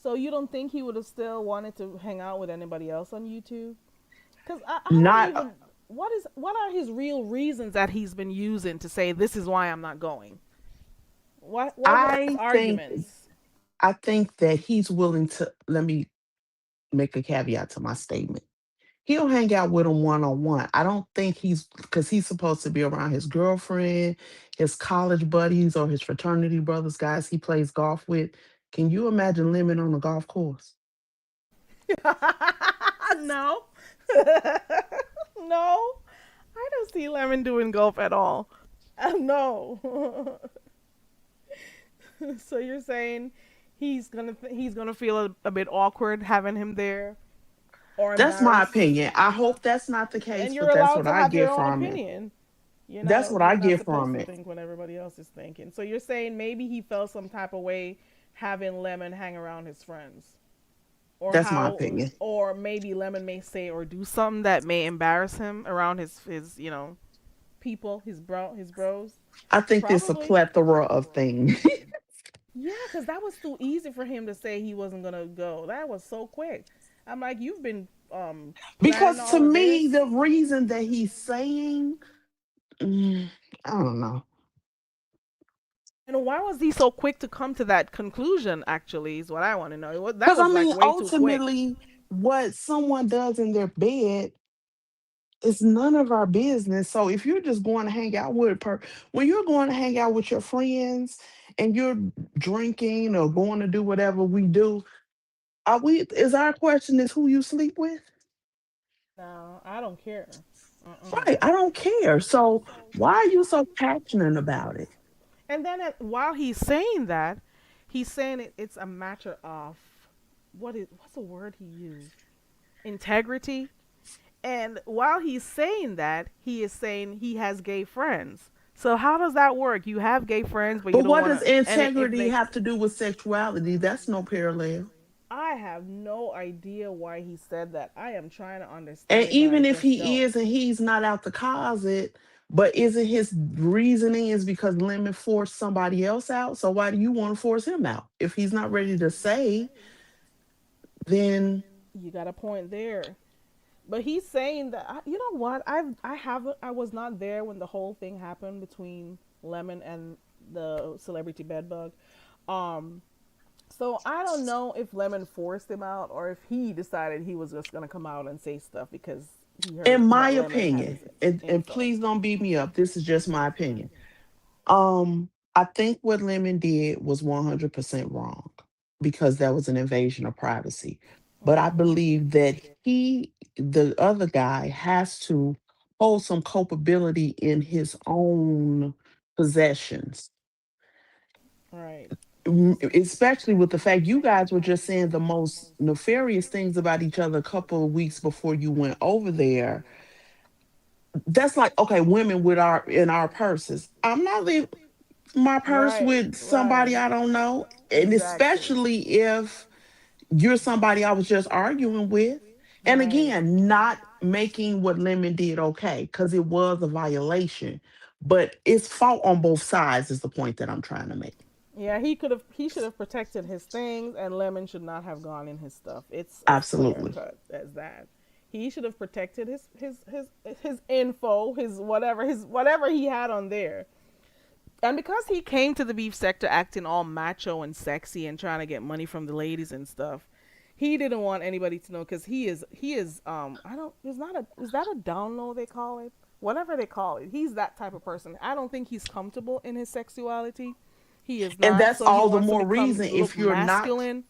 B: So you don't think he would have still wanted to hang out with anybody else on YouTube? Cause I don't
E: Not,
B: even. What are his real reasons that he's been using to say this is why I'm not going? What were his
E: I think,
B: arguments?
E: I think that he's willing to, let me make a caveat to my statement. He'll hang out with him one on one. I don't think because he's supposed to be around his girlfriend, his college buddies, or his fraternity brothers, guys he plays golf with. Can you imagine Lemon on a golf course?
B: No, no, I don't see Lemon doing golf at all. No. So you're saying he's gonna feel a bit awkward having him there or
E: That's my
B: embarrassed,
E: opinion. I hope that's not the case,
B: and you're
E: but that's
B: allowed
E: what
B: to
E: I
B: have your
E: get
B: own
E: from it.
B: opinion. You're
E: That's
B: not
E: what I
B: you're not
E: get
B: supposed
E: from
B: to
E: it.
B: think what everybody else is thinking. So you're saying maybe he felt some type of way having Lemon hang around his friends, or
E: That's my
B: how,
E: opinion.
B: or maybe Lemon may say or do something that may embarrass him around his people, his bros.
E: I think there's a
B: Probably.
E: plethora of things.
B: Yeah, because that was too easy for him to say he wasn't gonna go. That was so quick. I'm like, you've been planning
E: Because to
B: all of
E: me,
B: this.
E: the reason that he's saying, mm, I don't know.
B: And why was he so quick to come to that conclusion? Actually, is what I want to know. That
E: Because I
B: was like
E: mean,
B: way too quick.
E: ultimately, what someone does in their bed is none of our business. So if you're just going to hang out with when you're going to hang out with your friends and you're drinking or going to do whatever we do, are we? Is our question is who you sleep with?
B: No, I don't care.
E: Right. I don't care. So why are you so passionate about it?
B: And then while he's saying that, he's saying it's a matter of what's the word he used? Integrity. And while he's saying that, he is saying he has gay friends. So how does that work? You have gay friends, but you
E: But
B: don't
E: what
B: want
E: does
B: to. And if
E: integrity
B: they,
E: have to do with sexuality? That's no parallel.
B: I have no idea why he said that. I am trying to
E: And
B: understand it, but I
E: even if
B: just
E: he
B: don't.
E: is and he's not out the closet, but isn't his reasoning is because Lemon forced somebody else out? So why do you want to force him out? If he's not ready to say, then
B: You got a point there. But he's saying that you know what? I haven't I was not there when the whole thing happened between Lemon and the celebrity bedbug. Um so I don't know if Lemon forced him out or if he decided he was just gonna come out and say stuff because he
E: in
B: heard
E: my
B: that Lemon had
E: opinion,
B: his
E: and
B: info.
E: please don't beat me up. This is just my opinion. I think what Lemon did was 100% wrong because that was an invasion of privacy. But I
B: Hmm.
E: believe that the other guy, has to hold some culpability in his own possessions.
B: Right.
E: Especially with the fact you guys were just saying the most nefarious things about each other a couple of weeks before you went over there. That's like, okay, women with our in our purses. I'm not leaving my purse
B: Right.
E: with somebody
B: Right.
E: I don't know. And
B: Exactly.
E: especially if you're somebody I was just arguing with. And
B: Right.
E: again, not making what Lemon did okay, because it was a violation. But it's fault on both sides, is the point that I'm trying to make.
B: Yeah, he should have protected his things, and Lemon should not have gone in his stuff. It's as clear
E: Absolutely.
B: cut as that. He should have protected his info, his whatever he had on there. And because he came to the beef sector acting all macho and sexy and trying to get money from the ladies and stuff, he didn't want anybody to know because he is I don't is not a is that a down low they call it, whatever they call it. He's that type of person. I don't think he's comfortable in his sexuality. He is
E: And
B: not.
E: that's
B: So he
E: all the
B: wants to
E: more
B: become
E: reason
B: look
E: if
B: masculine.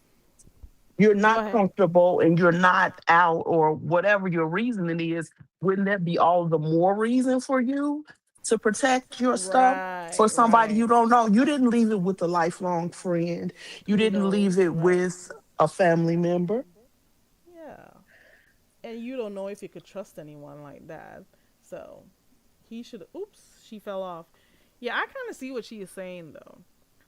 E: you're
B: Go
E: not
B: ahead.
E: comfortable and you're not out or whatever your reasoning is, wouldn't that be all the more reason for you to protect your stuff
B: Right,
E: for somebody
B: right.
E: you don't know? You didn't leave it with a lifelong friend. You
B: Who
E: didn't leave
B: knows?
E: it
B: Right.
E: with a family member.
B: Yeah. And you don't know if you could trust anyone like that. So he should. Oops, she fell off. Yeah, I kind of see what she is saying though.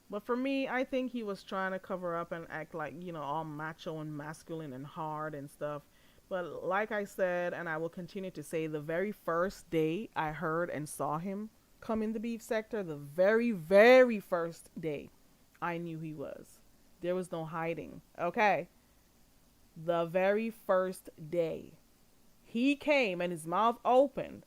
B: But for me, I think he was trying to cover up and act like, all macho and masculine and hard and stuff. But like I said, and I will continue to say, the very first day I heard and saw him come in the beef sector, the very, very first day, I knew he was. There was no hiding. Okay. The very first day he came and his mouth opened,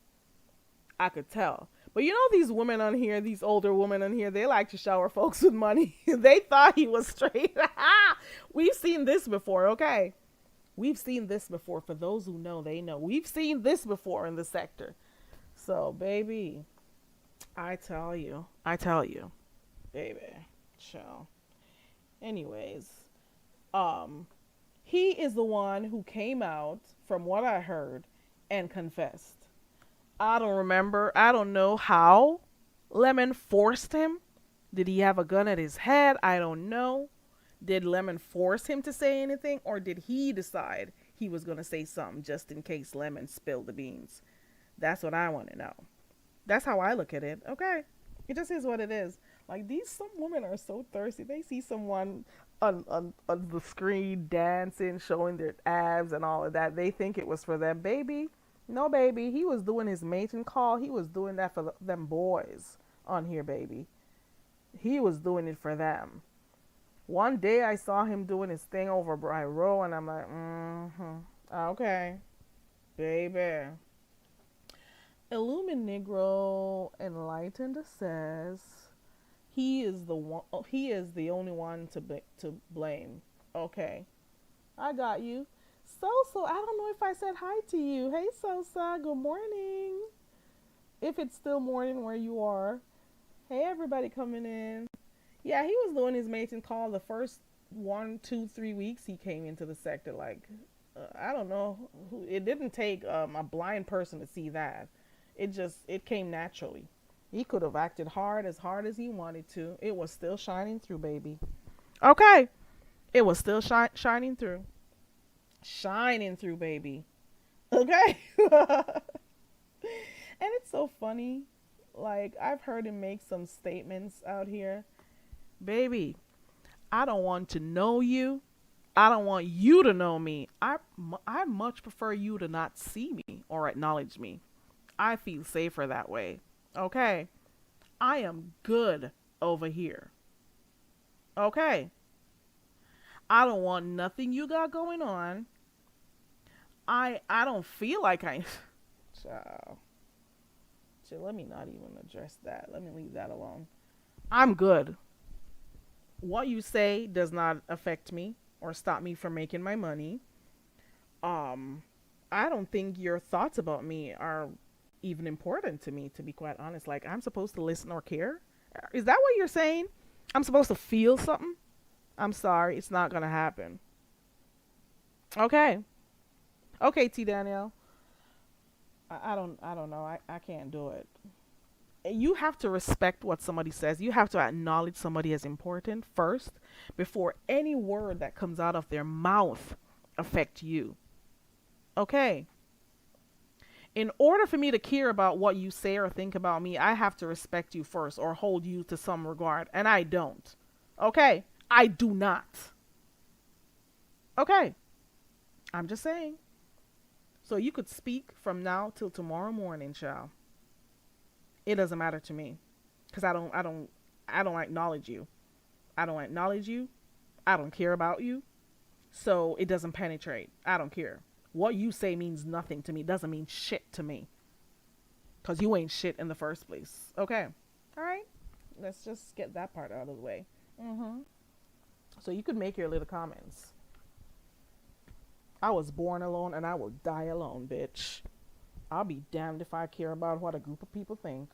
B: I could tell. But these women on here, these older women on here, they like to shower folks with money. They thought he was straight. We've seen this before, okay? We've seen this before. For those who know, they know. We've seen this before in the sector. So, baby, I tell you, baby, chill. Anyways, um, he is the one who came out, from what I heard, and confessed. I don't remember. I don't know how Lemon forced him. Did he have a gun at his head? I don't know. Did Lemon force him to say anything, or did he decide he was going to say something just in case Lemon spilled the beans? That's what I want to know. That's how I look at it. Okay. It just is what it is. Like, some women are so thirsty. They see someone on the screen dancing, showing their abs and all of that. They think it was for them. Baby, no, baby. He was doing his mating call. He was doing that for them boys on here, baby. He was doing it for them. One day I saw him doing his thing over by Row, and I'm like, okay, baby. Illuminegro Enlightened says he is the one. He is the only one to blame. Okay, I got you. Sosa, I don't know if I said hi to you. Hey, Sosa, good morning. If it's still morning where you are. Hey, everybody coming in. Yeah, he was doing his mating call the first 1, 2, 3 weeks he came into the sector. Like, I don't know. It didn't take a blind person to see that. It came naturally. He could have acted hard as he wanted to. It was still shining through, baby. Okay. It was still shining through. Shining through, baby. Okay. And it's so funny. Like, I've heard him make some statements out here. Baby, I don't want to know you. I don't want you to know me. I much prefer you to not see me or acknowledge me. I feel safer that way. Okay. I am good over here. Okay. I don't want nothing you got going on. I don't feel like I Child. Let me not even address that. Let me leave that alone. I'm good. What you say does not affect me or stop me from making my money. Um I don't think your thoughts about me are even important to me, to be quite honest. Like, I'm supposed to listen or care? Is that what you're saying? I'm supposed to feel something? I'm sorry, it's not gonna happen. Okay. Okay, T Danielle. I don't know. I can't do it. You have to respect what somebody says. You have to acknowledge somebody as important first before any word that comes out of their mouth affect you. Okay. In order for me to care about what you say or think about me, I have to respect you first or hold you to some regard, and I don't. Okay? I do not. Okay. I'm just saying. So you could speak from now till tomorrow morning, child. It doesn't matter to me, cuz I don't acknowledge you. I don't acknowledge you. I don't care about you. So it doesn't penetrate. I don't care. What you say means nothing to me. Doesn't mean shit to me. Because you ain't shit in the first place. Okay. All right. Let's just get that part out of the way. Mm-hmm. So you could make your little comments. I was born alone and I will die alone, bitch. I'll be damned if I care about what a group of people think.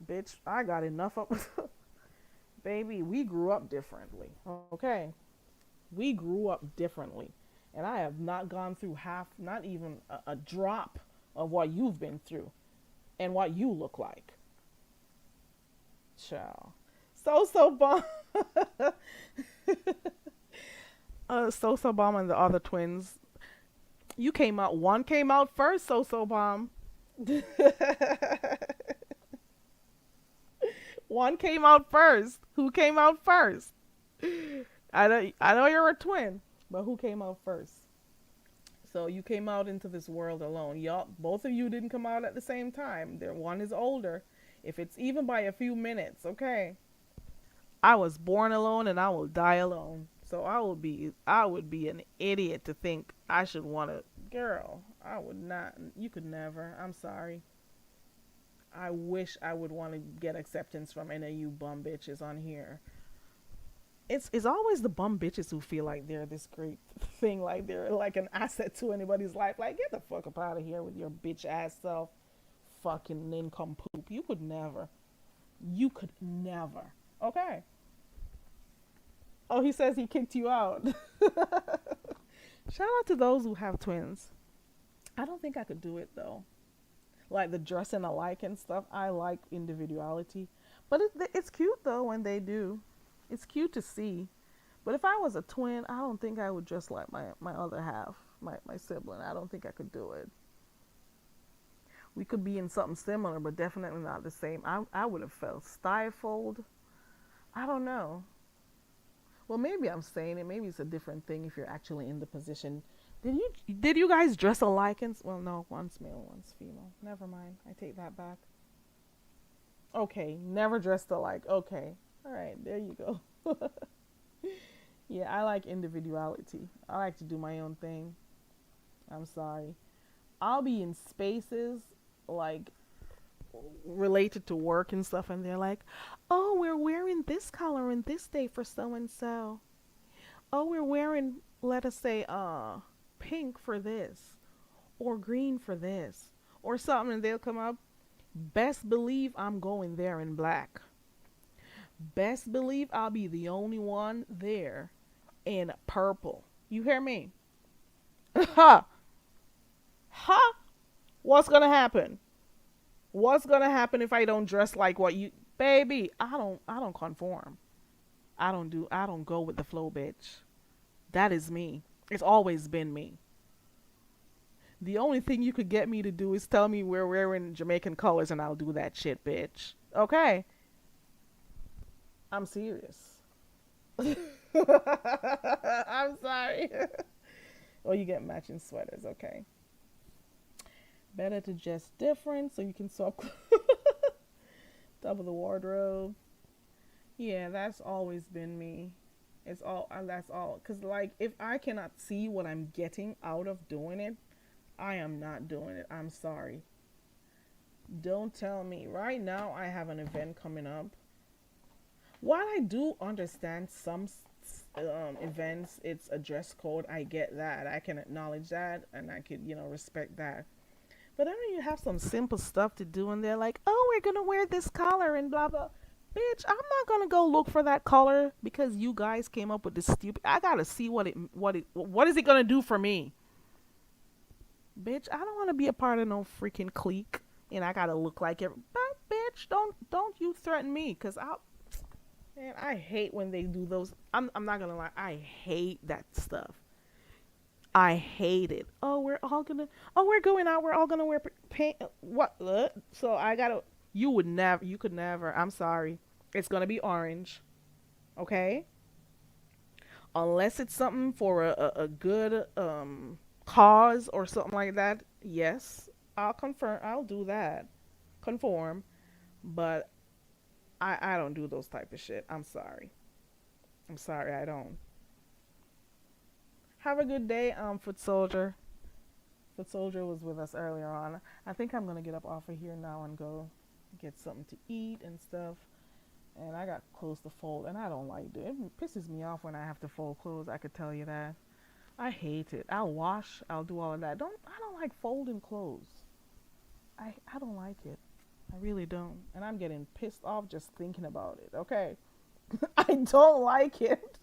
B: Bitch, I got enough of... Baby, we grew up differently. Okay? We grew up differently. And I have not gone through half, not even a drop of what you've been through. And what you look like. Ciao. So bomb. So bomb and the other twins. You came out. One came out first. So bomb. One came out first. Who came out first? I know you're a twin, but who came out first? So you came out into this world alone. Y'all, both of you didn't come out at the same time. There, one is older. If it's even by a few minutes, okay. I was born alone and I will die alone. So I would be an idiot to think I should want to, girl, I would not, you could never, I'm sorry. I wish I would want to get acceptance from any of you bum bitches on here. It's always the bum bitches who feel like they're this great thing, like they're like an asset to anybody's life. Like, get the fuck up out of here with your bitch ass self, fucking nincompoop. You could never. You could never. Okay. Oh, he says he kicked you out. Shout out to those who have twins. I don't think I could do it though. Like the dressing alike and stuff. I like individuality. But it's cute though when they do. It's cute to see. But if I was a twin, I don't think I would dress like my other half, my sibling. I don't think I could do it. We could be in something similar, but definitely not the same. I would have felt stifled. I don't know. Well, maybe I'm saying it. Maybe it's a different thing if you're actually in the position. Did you guys dress alike? Well, no, one's male, one's female. Never mind. I take that back. Okay, never dressed alike. Okay. All right, there you go. Yeah, I like individuality. I like to do my own thing. I'm sorry. I'll be in spaces like related to work and stuff, and they're like, oh, we're wearing this color in this day for so and so. Oh, we're wearing, let us say, pink for this, or green for this, or something, and they'll come up. Best believe I'm going there in black. Best believe I'll be the only one there in purple. You hear me? Ha! Ha! What's gonna happen? What's gonna happen if I don't dress like what you, baby? I don't conform. I don't go with the flow, bitch. That is me. It's always been me. The only thing you could get me to do is tell me we're wearing Jamaican colors and I'll do that shit, bitch. Okay? I'm serious. I'm sorry. Well, you get matching sweaters, okay. Better to dress different so you can swap double the wardrobe. Yeah, that's always been me. That's all. Because, like, if I cannot see what I'm getting out of doing it, I am not doing it. I'm sorry. Don't tell me. Right now, I have an event coming up. While I do understand some events, it's a dress code. I get that. I can acknowledge that, and I could, respect that. But then you have some simple stuff to do, and they're like, "Oh, we're gonna wear this color and blah blah." Bitch, I'm not gonna go look for that color because you guys came up with this stupid. I gotta see what is it gonna do for me. Bitch, I don't want to be a part of no freaking clique, and I gotta look like it. But bitch, don't you threaten me, cause man, I hate when they do those. I'm not gonna lie, I hate that stuff. I hate it. Oh, we're going out. We're all gonna wear paint. What? So I gotta. You could never. I'm sorry. It's gonna be orange. Okay. Unless it's something for a good cause or something like that. Yes, I'll confirm. I'll do that. Conform. But I don't do those type of shit. I'm sorry. I'm sorry. I don't. Have a good day, Foot Soldier. Foot Soldier was with us earlier on. I think I'm gonna get up off of here now and go get something to eat and stuff. And I got clothes to fold, and I don't like it. It pisses me off when I have to fold clothes. I could tell you that. I hate it. I'll wash. I'll do all of that. I don't like folding clothes. I don't like it. I really don't. And I'm getting pissed off just thinking about it. Okay. I don't like it.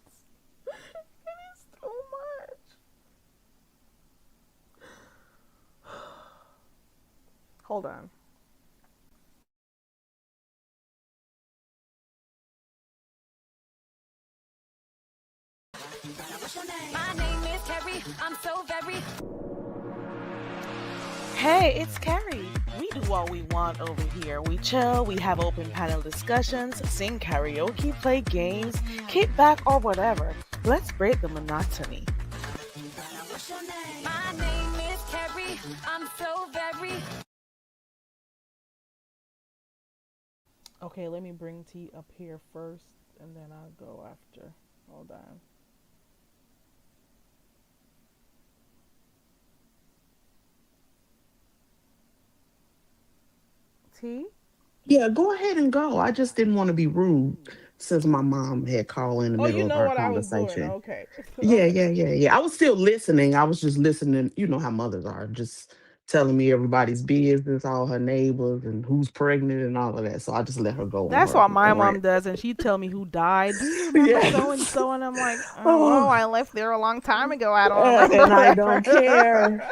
B: It is too much. Hold on.
A: My name is Terry. I'm so very.
C: Hey, it's Carrie. We do what we want over here. We chill, we have open panel discussions, sing karaoke, play games, kick back, or whatever. Let's break the monotony.
A: My name is Terry. I'm so very.
B: Okay, let me bring T up here first, and then I'll go after. Hold on. T?
E: Yeah, go ahead and go. I just didn't want to be rude since my mom had called in the
B: Oh, you
E: middle of
B: know
E: our
B: what I was doing.
E: conversation.
B: Okay.
E: Yeah,
B: Okay.
E: yeah, yeah, yeah. I was still listening. I was just listening. You know how mothers are, just telling me everybody's business, all her neighbors, and who's pregnant and all of that. So I just let her go on
B: That's
E: her
B: what my mom
E: rant.
B: does, and she'd tell me who died. Do you remember so and
E: Yes.
B: so? And I'm like, oh, well,
E: Oh,
B: I left there a long time ago. I don't remember
E: and I
B: that.
E: don't care.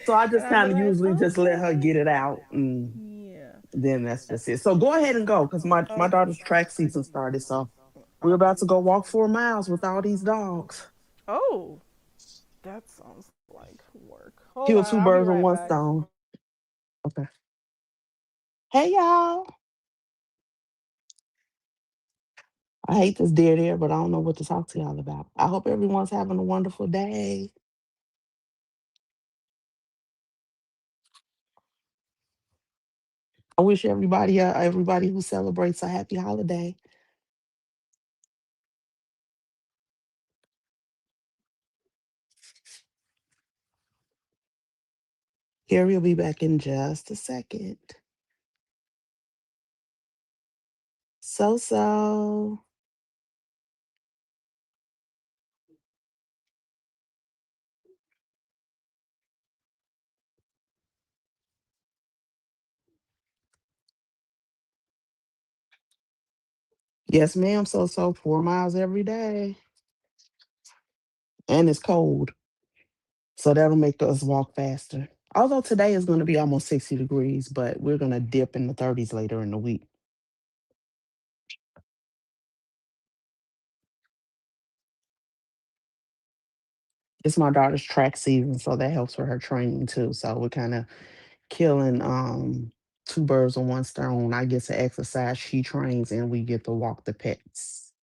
E: So I
B: And
E: just
B: I'd be
E: kind of
B: like,
E: usually just let her
B: okay.
E: get it out, and
B: Yeah.
E: then that's
B: Uh,
E: just it. So go ahead and go, because my
B: Okay.
E: daughter's track season started. So we're
B: Okay.
E: about to go walk 4 miles with all these dogs.
B: Oh, that sounds like work. Hold
E: Kill
B: on,
E: two
B: I'll be
E: birds with
B: right
E: one
B: back.
E: stone. Okay. Hey y'all. I hate this dead air, but I don't know what to talk to y'all about. I hope everyone's having a wonderful day. I wish everybody who celebrates a happy holiday. Harry will be back in just a second. So. Yes, ma'am. So 4 miles every day. And it's cold. So that'll make us walk faster. Although today is going to be almost 60 degrees, but we're going to dip in the 30s later in the week. It's my daughter's track season, so that helps with her training too. So we're kind of killing two birds with one stone. I get to exercise, she trains, and we get to walk the pets.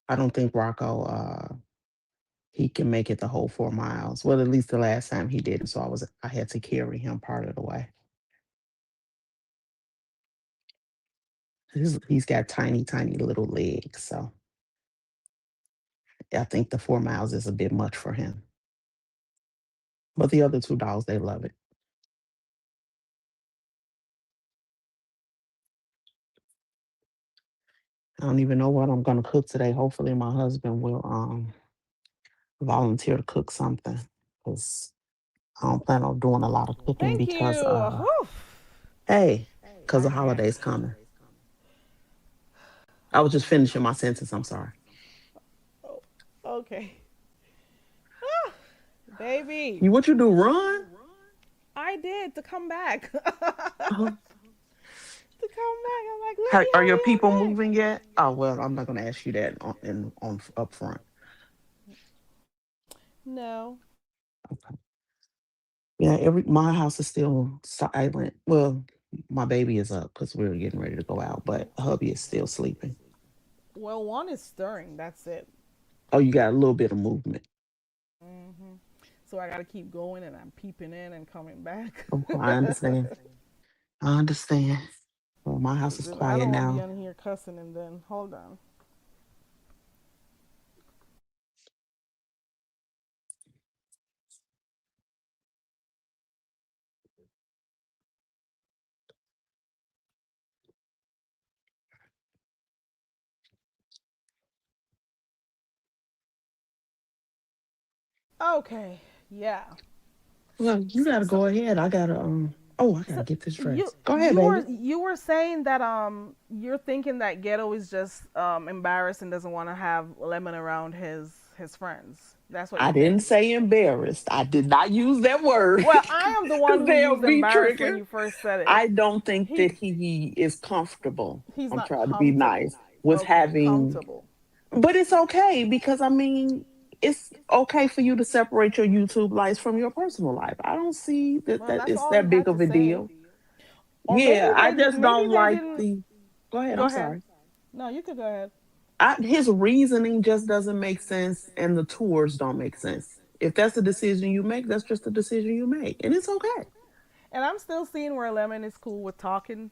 E: I don't think Rocco he can make it the whole 4 miles. Well, at least the last time he did it. So I had to carry him part of the way. He's got tiny, tiny little legs. So I think the 4 miles is a bit much for him. But the other two dogs, they love it. I don't even know what I'm gonna cook today. Hopefully my husband will volunteer to cook something. Because I don't plan on doing a lot of cooking
B: Thank
E: because
B: you. Whew.
E: hey, because
B: I
E: the
B: can't.
E: holidays coming. I was just finishing my sentence, I'm sorry.
B: Oh, okay. Ah, baby.
E: What you do, run?
B: I did to come back. To come back.
E: Uh-huh.
B: I'm like, let me
E: Are your
B: hurry
E: people
B: on back.
E: moving yet? Oh well, I'm not gonna ask you that on up front.
B: No.
E: Okay. Yeah, every my house is still silent. Well, my baby is up because we are getting ready to go out, but hubby is still sleeping.
B: Well, one is stirring. That's it.
E: Oh, you got a little bit of movement.
B: Hmm. So I got to keep going, and I'm peeping in and coming back.
E: Oh, I understand. I understand. Well, my house
B: 'Cause
E: is
B: if I
E: quiet
B: don't want to be
E: now.
B: on here cussing and then hold on. Okay, yeah.
E: Well, you gotta
B: So,
E: go ahead. I gotta Oh, I gotta
B: so
E: get this
B: you
E: dress. Go ahead,
B: you were
E: baby.
B: you were saying that you're thinking that Ghetto is just embarrassed and doesn't want to have Lemon around his friends. That's what
E: I
B: you
E: didn't
B: think.
E: say embarrassed. I did not use that word
B: Well, I am the one
E: because
B: who
E: they'll
B: used
E: be
B: embarrassed when
E: triggered.
B: you first said it.
E: I don't think
B: He
E: that he is comfortable.
B: he's
E: I'm
B: not
E: trying to be
B: comfortable.
E: nice with
B: Okay,
E: having,
B: comfortable.
E: but it's okay because I mean, it's okay for you to separate your YouTube life from your personal life. I don't see that
B: Well, that's
E: it's
B: all he
E: that big
B: had to
E: of a
B: say.
E: deal.
B: Or maybe
E: Yeah, I
B: they did.
E: just
B: Maybe
E: don't
B: they
E: like
B: didn't.
E: the. Go ahead.
B: Go
E: I'm
B: ahead.
E: sorry.
B: No, you could go ahead.
E: His reasoning just doesn't make sense, and the tours don't make sense. If that's a decision you make, that's just a decision you make, and it's okay.
B: And I'm still seeing where Lemon is cool with talking,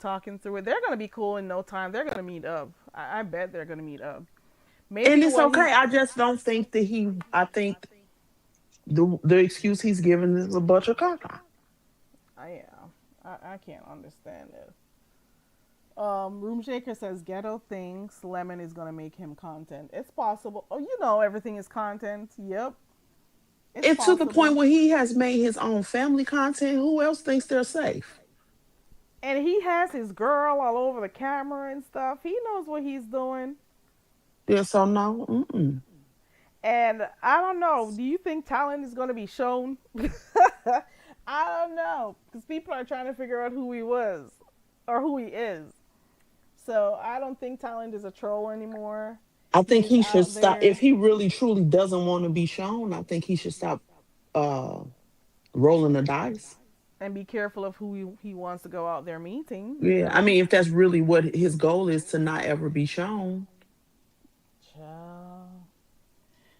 B: talking through it. They're gonna be cool in no time. They're gonna meet up. I bet they're gonna meet up.
E: And
B: Maybe
E: it's
B: what
E: okay.
B: he,
E: I just don't think that he. I think the excuse he's giving is a bunch of caca.
B: yeah, I can't understand it. Room Shaker says Ghetto thinks Lemon is gonna make him content. It's possible. Oh, everything is content. Yep, it's
E: And to the point
B: possible.
E: where he has made his own family content. Who else thinks they're safe?
B: And he has his girl all over the camera and stuff. He knows what he's doing.
E: Yeah. So no. Mm-mm.
B: And I don't know. Do you think talent is going to be shown? I don't know. Because people are trying to figure out who he was or who he is. So I don't think talent is a troll anymore.
E: I
B: He
E: think
B: is
E: he should
B: out
E: stop. If
B: there.
E: he really truly doesn't want to be shown, I think he should stop uh rolling the dice.
B: And be careful of who he wants to go out there meeting,
E: Yeah, I mean, if that's really what his goal is to not ever be shown,
B: Child.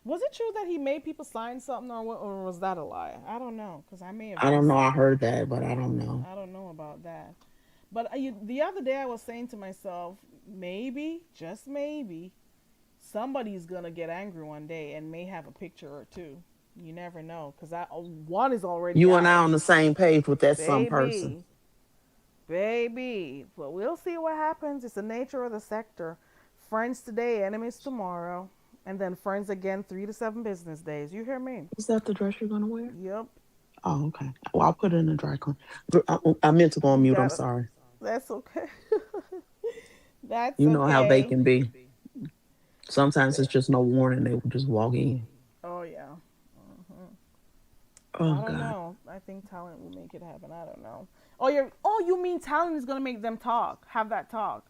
B: Was it true that he made people sign something, or was that a lie? I don't know, because I may have
E: I don't
B: missed
E: know. I
B: something.
E: heard that, but I don't know.
B: I don't know about that. But the other day I was saying to myself, maybe, just maybe, somebody's gonna get angry one day and may have a picture or two. You never know, because one is already
E: You and I
B: out,
E: on the same page with that some person.
B: baby, baby. But we'll see what happens. It's the nature of the sector. Friends today, enemies tomorrow, and then friends again 3 to 7 business days. You hear me?
E: Is that the dress you're gonna wear?
B: Yep.
E: Oh, okay. Well, I'll put it in the dry clean. I meant to go on
B: You
E: mute. I'm
B: got it.
E: sorry.
B: That's okay. That's
E: You know how they
B: okay.
E: can be. Sometimes it's just no warning. They will just walk in.
B: Oh yeah.
E: Oh
B: I don't
E: God.
B: know. I think talent will make it happen. I don't know. You mean talent is gonna make them talk, have that talk?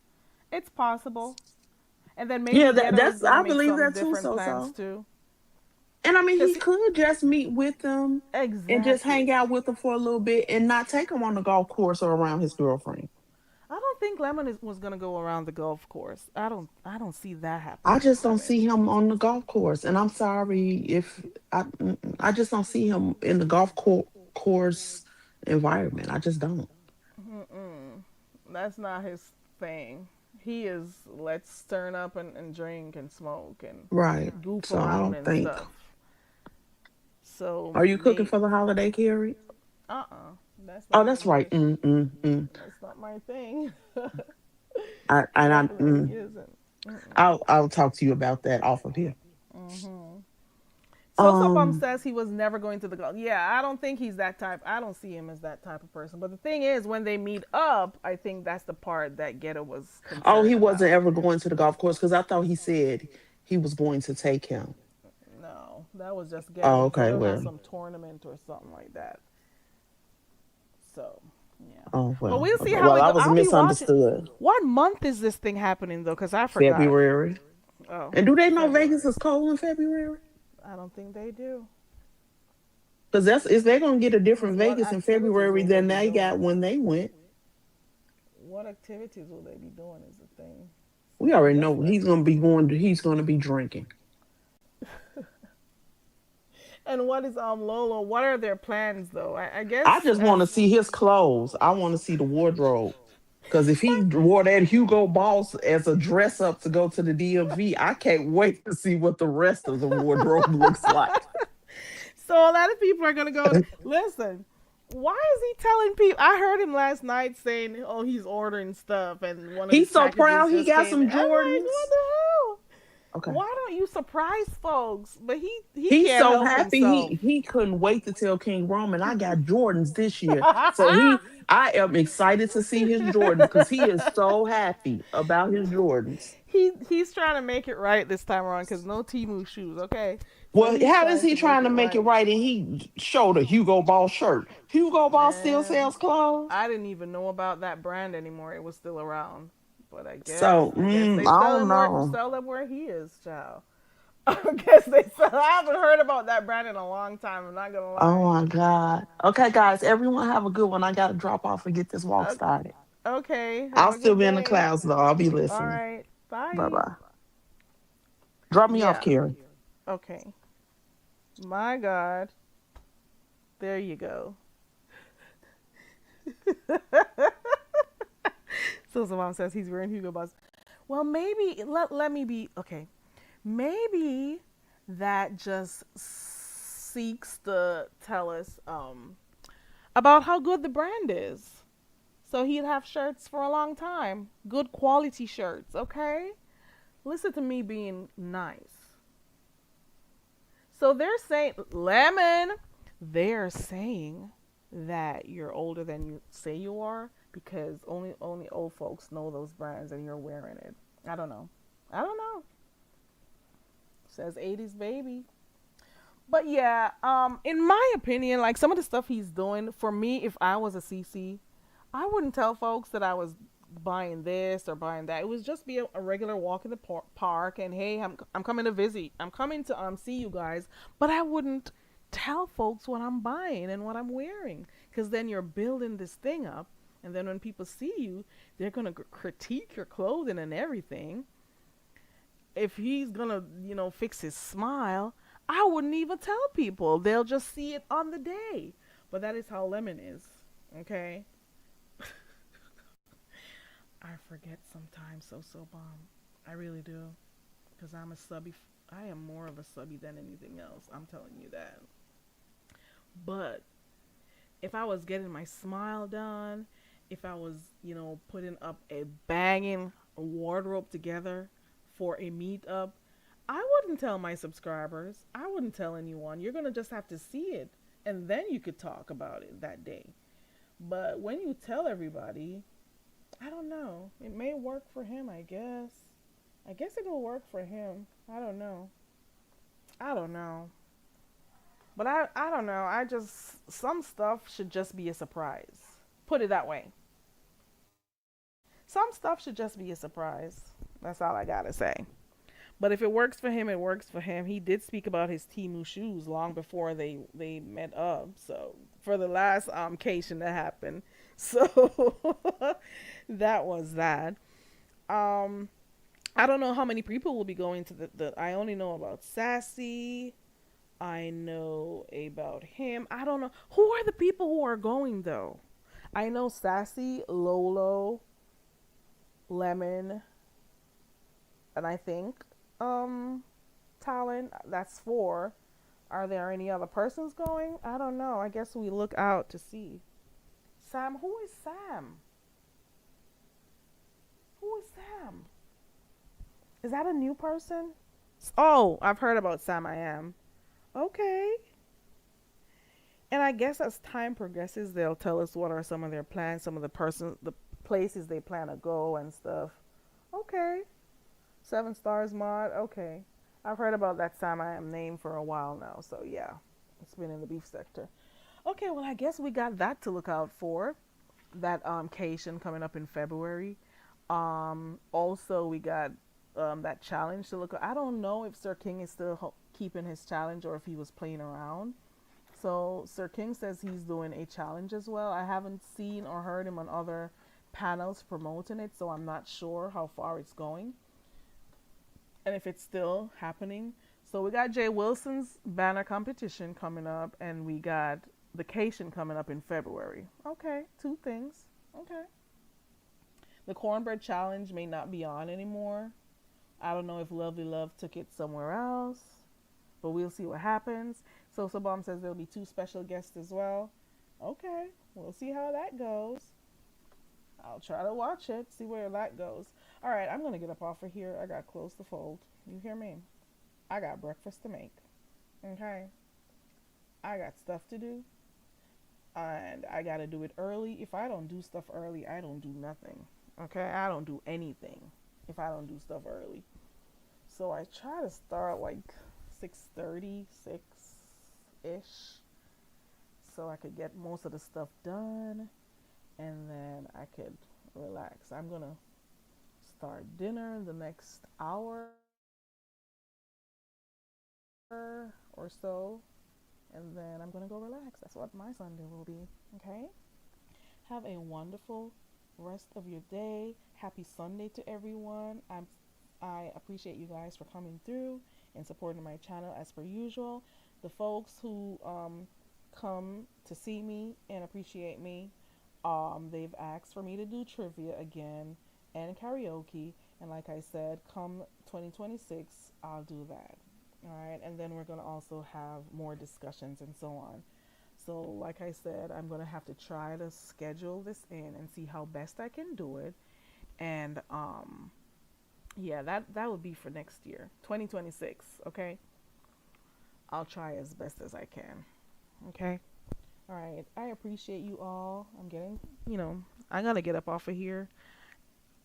B: It's possible. And then
E: Yeah,
B: maybe Ghetto is
E: that's
B: gonna
E: I
B: make
E: believe
B: some
E: that too.
B: different
E: So
B: plans
E: so.
B: too.
E: And I mean,
B: Cause
E: he could just meet with them and just hang
B: exactly.
E: out with them for a little bit and not take them on the golf course or around his girlfriend.
B: I don't think Lemon was gonna go around the golf course. I don't see that
E: I
B: happening.
E: just don't see him on the golf course, and I'm sorry if I just don't see him in the course environment. I just don't.
B: Mm-mm. That's not his thing. He is let's turn up and drink and smoke and
E: Right.
B: goof
E: So I
B: around
E: don't
B: and
E: think.
B: stuff. So
E: Are you cooking
B: may
E: for the holiday, Carrie?
B: that's
E: Oh,
B: not
E: that's
B: my
E: right.
B: that's not my thing.
E: I and I
B: Definitely isn't. Mm-mm.
E: I'll talk to you about that off of here.
B: Mhm. So Bum
E: Um.
B: says he was never going to the golf. Yeah, I don't think he's that type. I don't see him as that type of person. But the thing is, when they meet up, I think that's the part that Ghetto was
E: Oh, he
B: concerned
E: wasn't
B: about.
E: ever going to the golf course because I thought he said he was going to take him.
B: No, that was just
E: Oh,
B: Ghetto.
E: okay.
B: Ghetto has
E: Well.
B: some tournament or something like that. So yeah,
E: Oh
B: but
E: well.
B: we'll see how
E: Well,
B: it
E: I
B: goes.
E: was
B: I'll be watching.
E: misunderstood.
B: What month is this thing happening though? Because I forgot.
E: February.
B: Oh,
E: And do they know Vegas
B: February.
E: is cold in February?
B: I don't think they do.
E: Because that's is they're gonna get a
B: Because
E: different
B: what
E: Vegas in
B: activities
E: February
B: will they
E: than
B: be
E: they got
B: doing?
E: when they went.
B: What activities will they be doing is the thing.
E: We
B: I
E: already
B: guess
E: know
B: like.
E: he's gonna be drinking.
B: And what is Lolo? What are their plans though? I
E: I
B: guess
E: just want to
B: as
E: see his clothes. I want to see the wardrobe. Because if he wore that Hugo Boss as a dress up to go to the DMV, I can't wait to see what the rest of the wardrobe looks like.
B: So a lot of people are gonna go. Listen, why is he telling people? I heard him last night saying, "Oh, he's ordering stuff, and one of his
E: He's so
B: packages
E: proud he
B: just
E: got
B: came."
E: some
B: I'm like, what
E: Jordans.
B: the hell?
E: Okay.
B: Why don't you surprise folks? But he
E: He's
B: can't
E: so
B: help
E: happy
B: himself.
E: he couldn't wait to tell King Roman I got Jordans this year. So I am excited to see his Jordans because he is so happy about his Jordans.
B: He's trying to make it right this time around because no Timu shoes. Okay, so
E: Well,
B: he's
E: how is
B: trying
E: he
B: to make
E: trying to
B: it
E: make it
B: right.
E: right and he showed a Hugo Boss shirt? Hugo Boss still
B: Man,
E: sells clothes?
B: I didn't even know about that brand anymore. It was still around, but
E: So
B: I guess they
E: I don't know.
B: sell them where he is, child. I guess they sell. I haven't heard about that brand in a long time. I'm not gonna
E: Oh
B: lie.
E: my God. Okay, guys, everyone have a good one. I gotta drop off and get this walk
B: Uh,
E: started.
B: okay, have
E: I'll
B: a
E: still
B: good
E: be in the
B: day.
E: clouds though. I'll be
B: All
E: listening.
B: right,
E: Bye
B: bye.
E: bye. Drop me off,
B: Yeah.
E: Carrie.
B: Okay. My God. There you go. So mom says he's wearing Hugo Boss. Well, maybe let me be okay. Maybe that just seeks to tell us about how good the brand is. So he'd have shirts for a long time, good quality shirts. Okay, listen to me being nice. So they're saying lemon. They're saying that you're older than you say you are because only old folks know those brands and you're wearing it. I don't know. I don't know. Says 80s baby. But yeah, in my opinion, like some of the stuff he's doing, for me, if I was a CC, I wouldn't tell folks that I was buying this or buying that. It would just be a regular walk in the park and hey, I'm coming to visit. I'm coming to see you guys, but I wouldn't tell folks what I'm buying and what I'm wearing because then you're building this thing up and then when people see you, they're going to critique your clothing and everything. If he's going to, fix his smile, I wouldn't even tell people. They'll just see it on the day. But that is how Lemon is. Okay? I forget sometimes, so bomb. I really do. Because I'm a subby. I am more of a subby than anything else. I'm telling you that. But if I was getting my smile done, if I was, putting up a banging wardrobe together for a meetup, I wouldn't tell my subscribers. I wouldn't tell anyone. You're going to just have to see it. And then you could talk about it that day. But when you tell everybody, I don't know. It may work for him, I guess. I guess it'll work for him. I don't know. I don't know. But I don't know. Some stuff should just be a surprise. Put it that way. Some stuff should just be a surprise. That's all I gotta say. But if it works for him, it works for him. He did speak about his Timu shoes long before they met up. So for the last occasion that happened. So that was that. I don't know how many people will be going to the I only know about Sassy. I know about him. I don't know. Who are the people who are going though? I know Sassy, Lolo, Lemon, and I think Talon. That's 4. Are there any other persons going? I don't know. I guess we look out to see. Sam, who is Sam? Who is Sam? Is that a new person? Oh, I've heard about Sam I Am. Okay. And I guess as time progresses, they'll tell us what are some of their plans, some of the places they plan to go and stuff. Okay. 7 Stars mod. Okay. I've heard about that Sam I Am name for a while now. So yeah, it's been in the beef sector. Okay, well I guess we got that to look out for. That Cation coming up in February. Also we got that challenge to look. I don't know if Sir King is still keeping his challenge or if he was playing around. So Sir King says he's doing a challenge as well. I haven't seen or heard him on other panels promoting it, so I'm not sure how far it's going and if it's still happening. So we got Jay Wilson's banner competition coming up, and we got the Cation coming up in February. Okay, 2 things. Okay. The cornbread challenge may not be on anymore. I don't know if Lovely Love took it somewhere else, but we'll see what happens. So Sabam says there'll be 2 special guests as well. Okay, we'll see how that goes. I'll try to watch it, see where that goes. All right, I'm going to get up off of here. I got clothes to fold. You hear me? I got breakfast to make. Okay? I got stuff to do. And I got to do it early. If I don't do stuff early, I don't do nothing. Okay? I don't do anything if I don't do stuff early. So I try to start like 6:30, 6-ish. So I could get most of the stuff done. And then I could relax. I'm going to start dinner in the next hour or so. And then I'm going to go relax. That's what my Sunday will be. Okay? Have a wonderful rest of your day. Happy Sunday to everyone. I appreciate you guys for coming through and supporting my channel as per usual. The folks who come to see me and appreciate me, they've asked for me to do trivia again and karaoke. And like I said, come 2026, I'll do that. All right. And then we're going to also have more discussions and so on. So like I said, I'm going to have to try to schedule this in and see how best I can do it. And yeah, that would be for next year, 2026. Okay. I'll try as best as I can. Okay. All right. I appreciate you all. I'm getting, I got to get up off of here.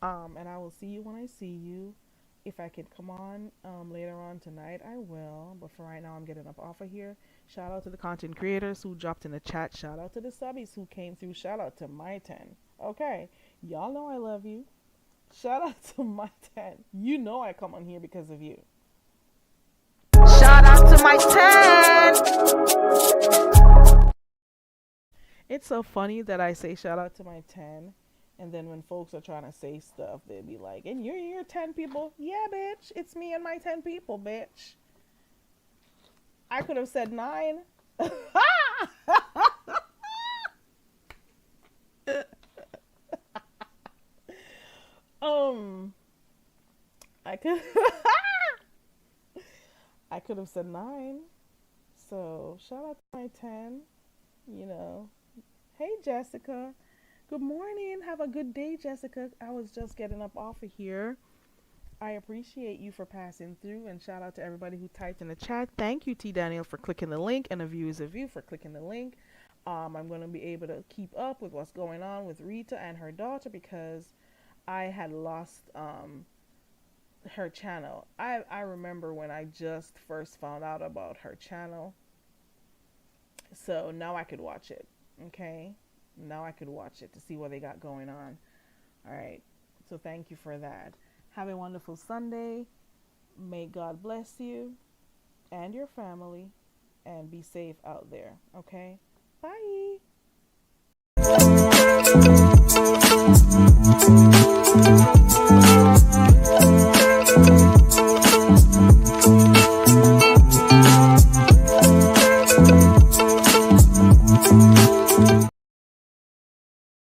B: And I will see you when I see you. If I can come on later on tonight, I will. But for right now, I'm getting up off of here. Shout out to the content creators who dropped in the chat. Shout out to the subbies who came through. Shout out to my 10. Okay. Y'all know I love you. Shout out to my 10. You know I come on here because of you.
C: Shout out to my 10.
B: It's so funny that I say shout out to my 10. And then when folks are trying to say stuff, they'd be like, and you're your 10 people? Yeah, bitch. It's me and my 10 people, bitch. I could have said 9. I could have said 9. So shout out to my 10. Hey, Jessica. Good morning. Have a good day, Jessica. I was just getting up off of here. I appreciate you for passing through, and shout out to everybody who typed in the chat. Thank you, T. Daniel, for clicking the link, and the viewers of you for clicking the link. I'm going to be able to keep up with what's going on with Rita and her daughter because I had lost her channel. I remember when I just first found out about her channel. So now I could watch it. Okay? Now I could watch it to see what they got going on. All right. So thank you for that. Have a wonderful Sunday. May God bless you and your family, and be safe out there. Okay? Bye.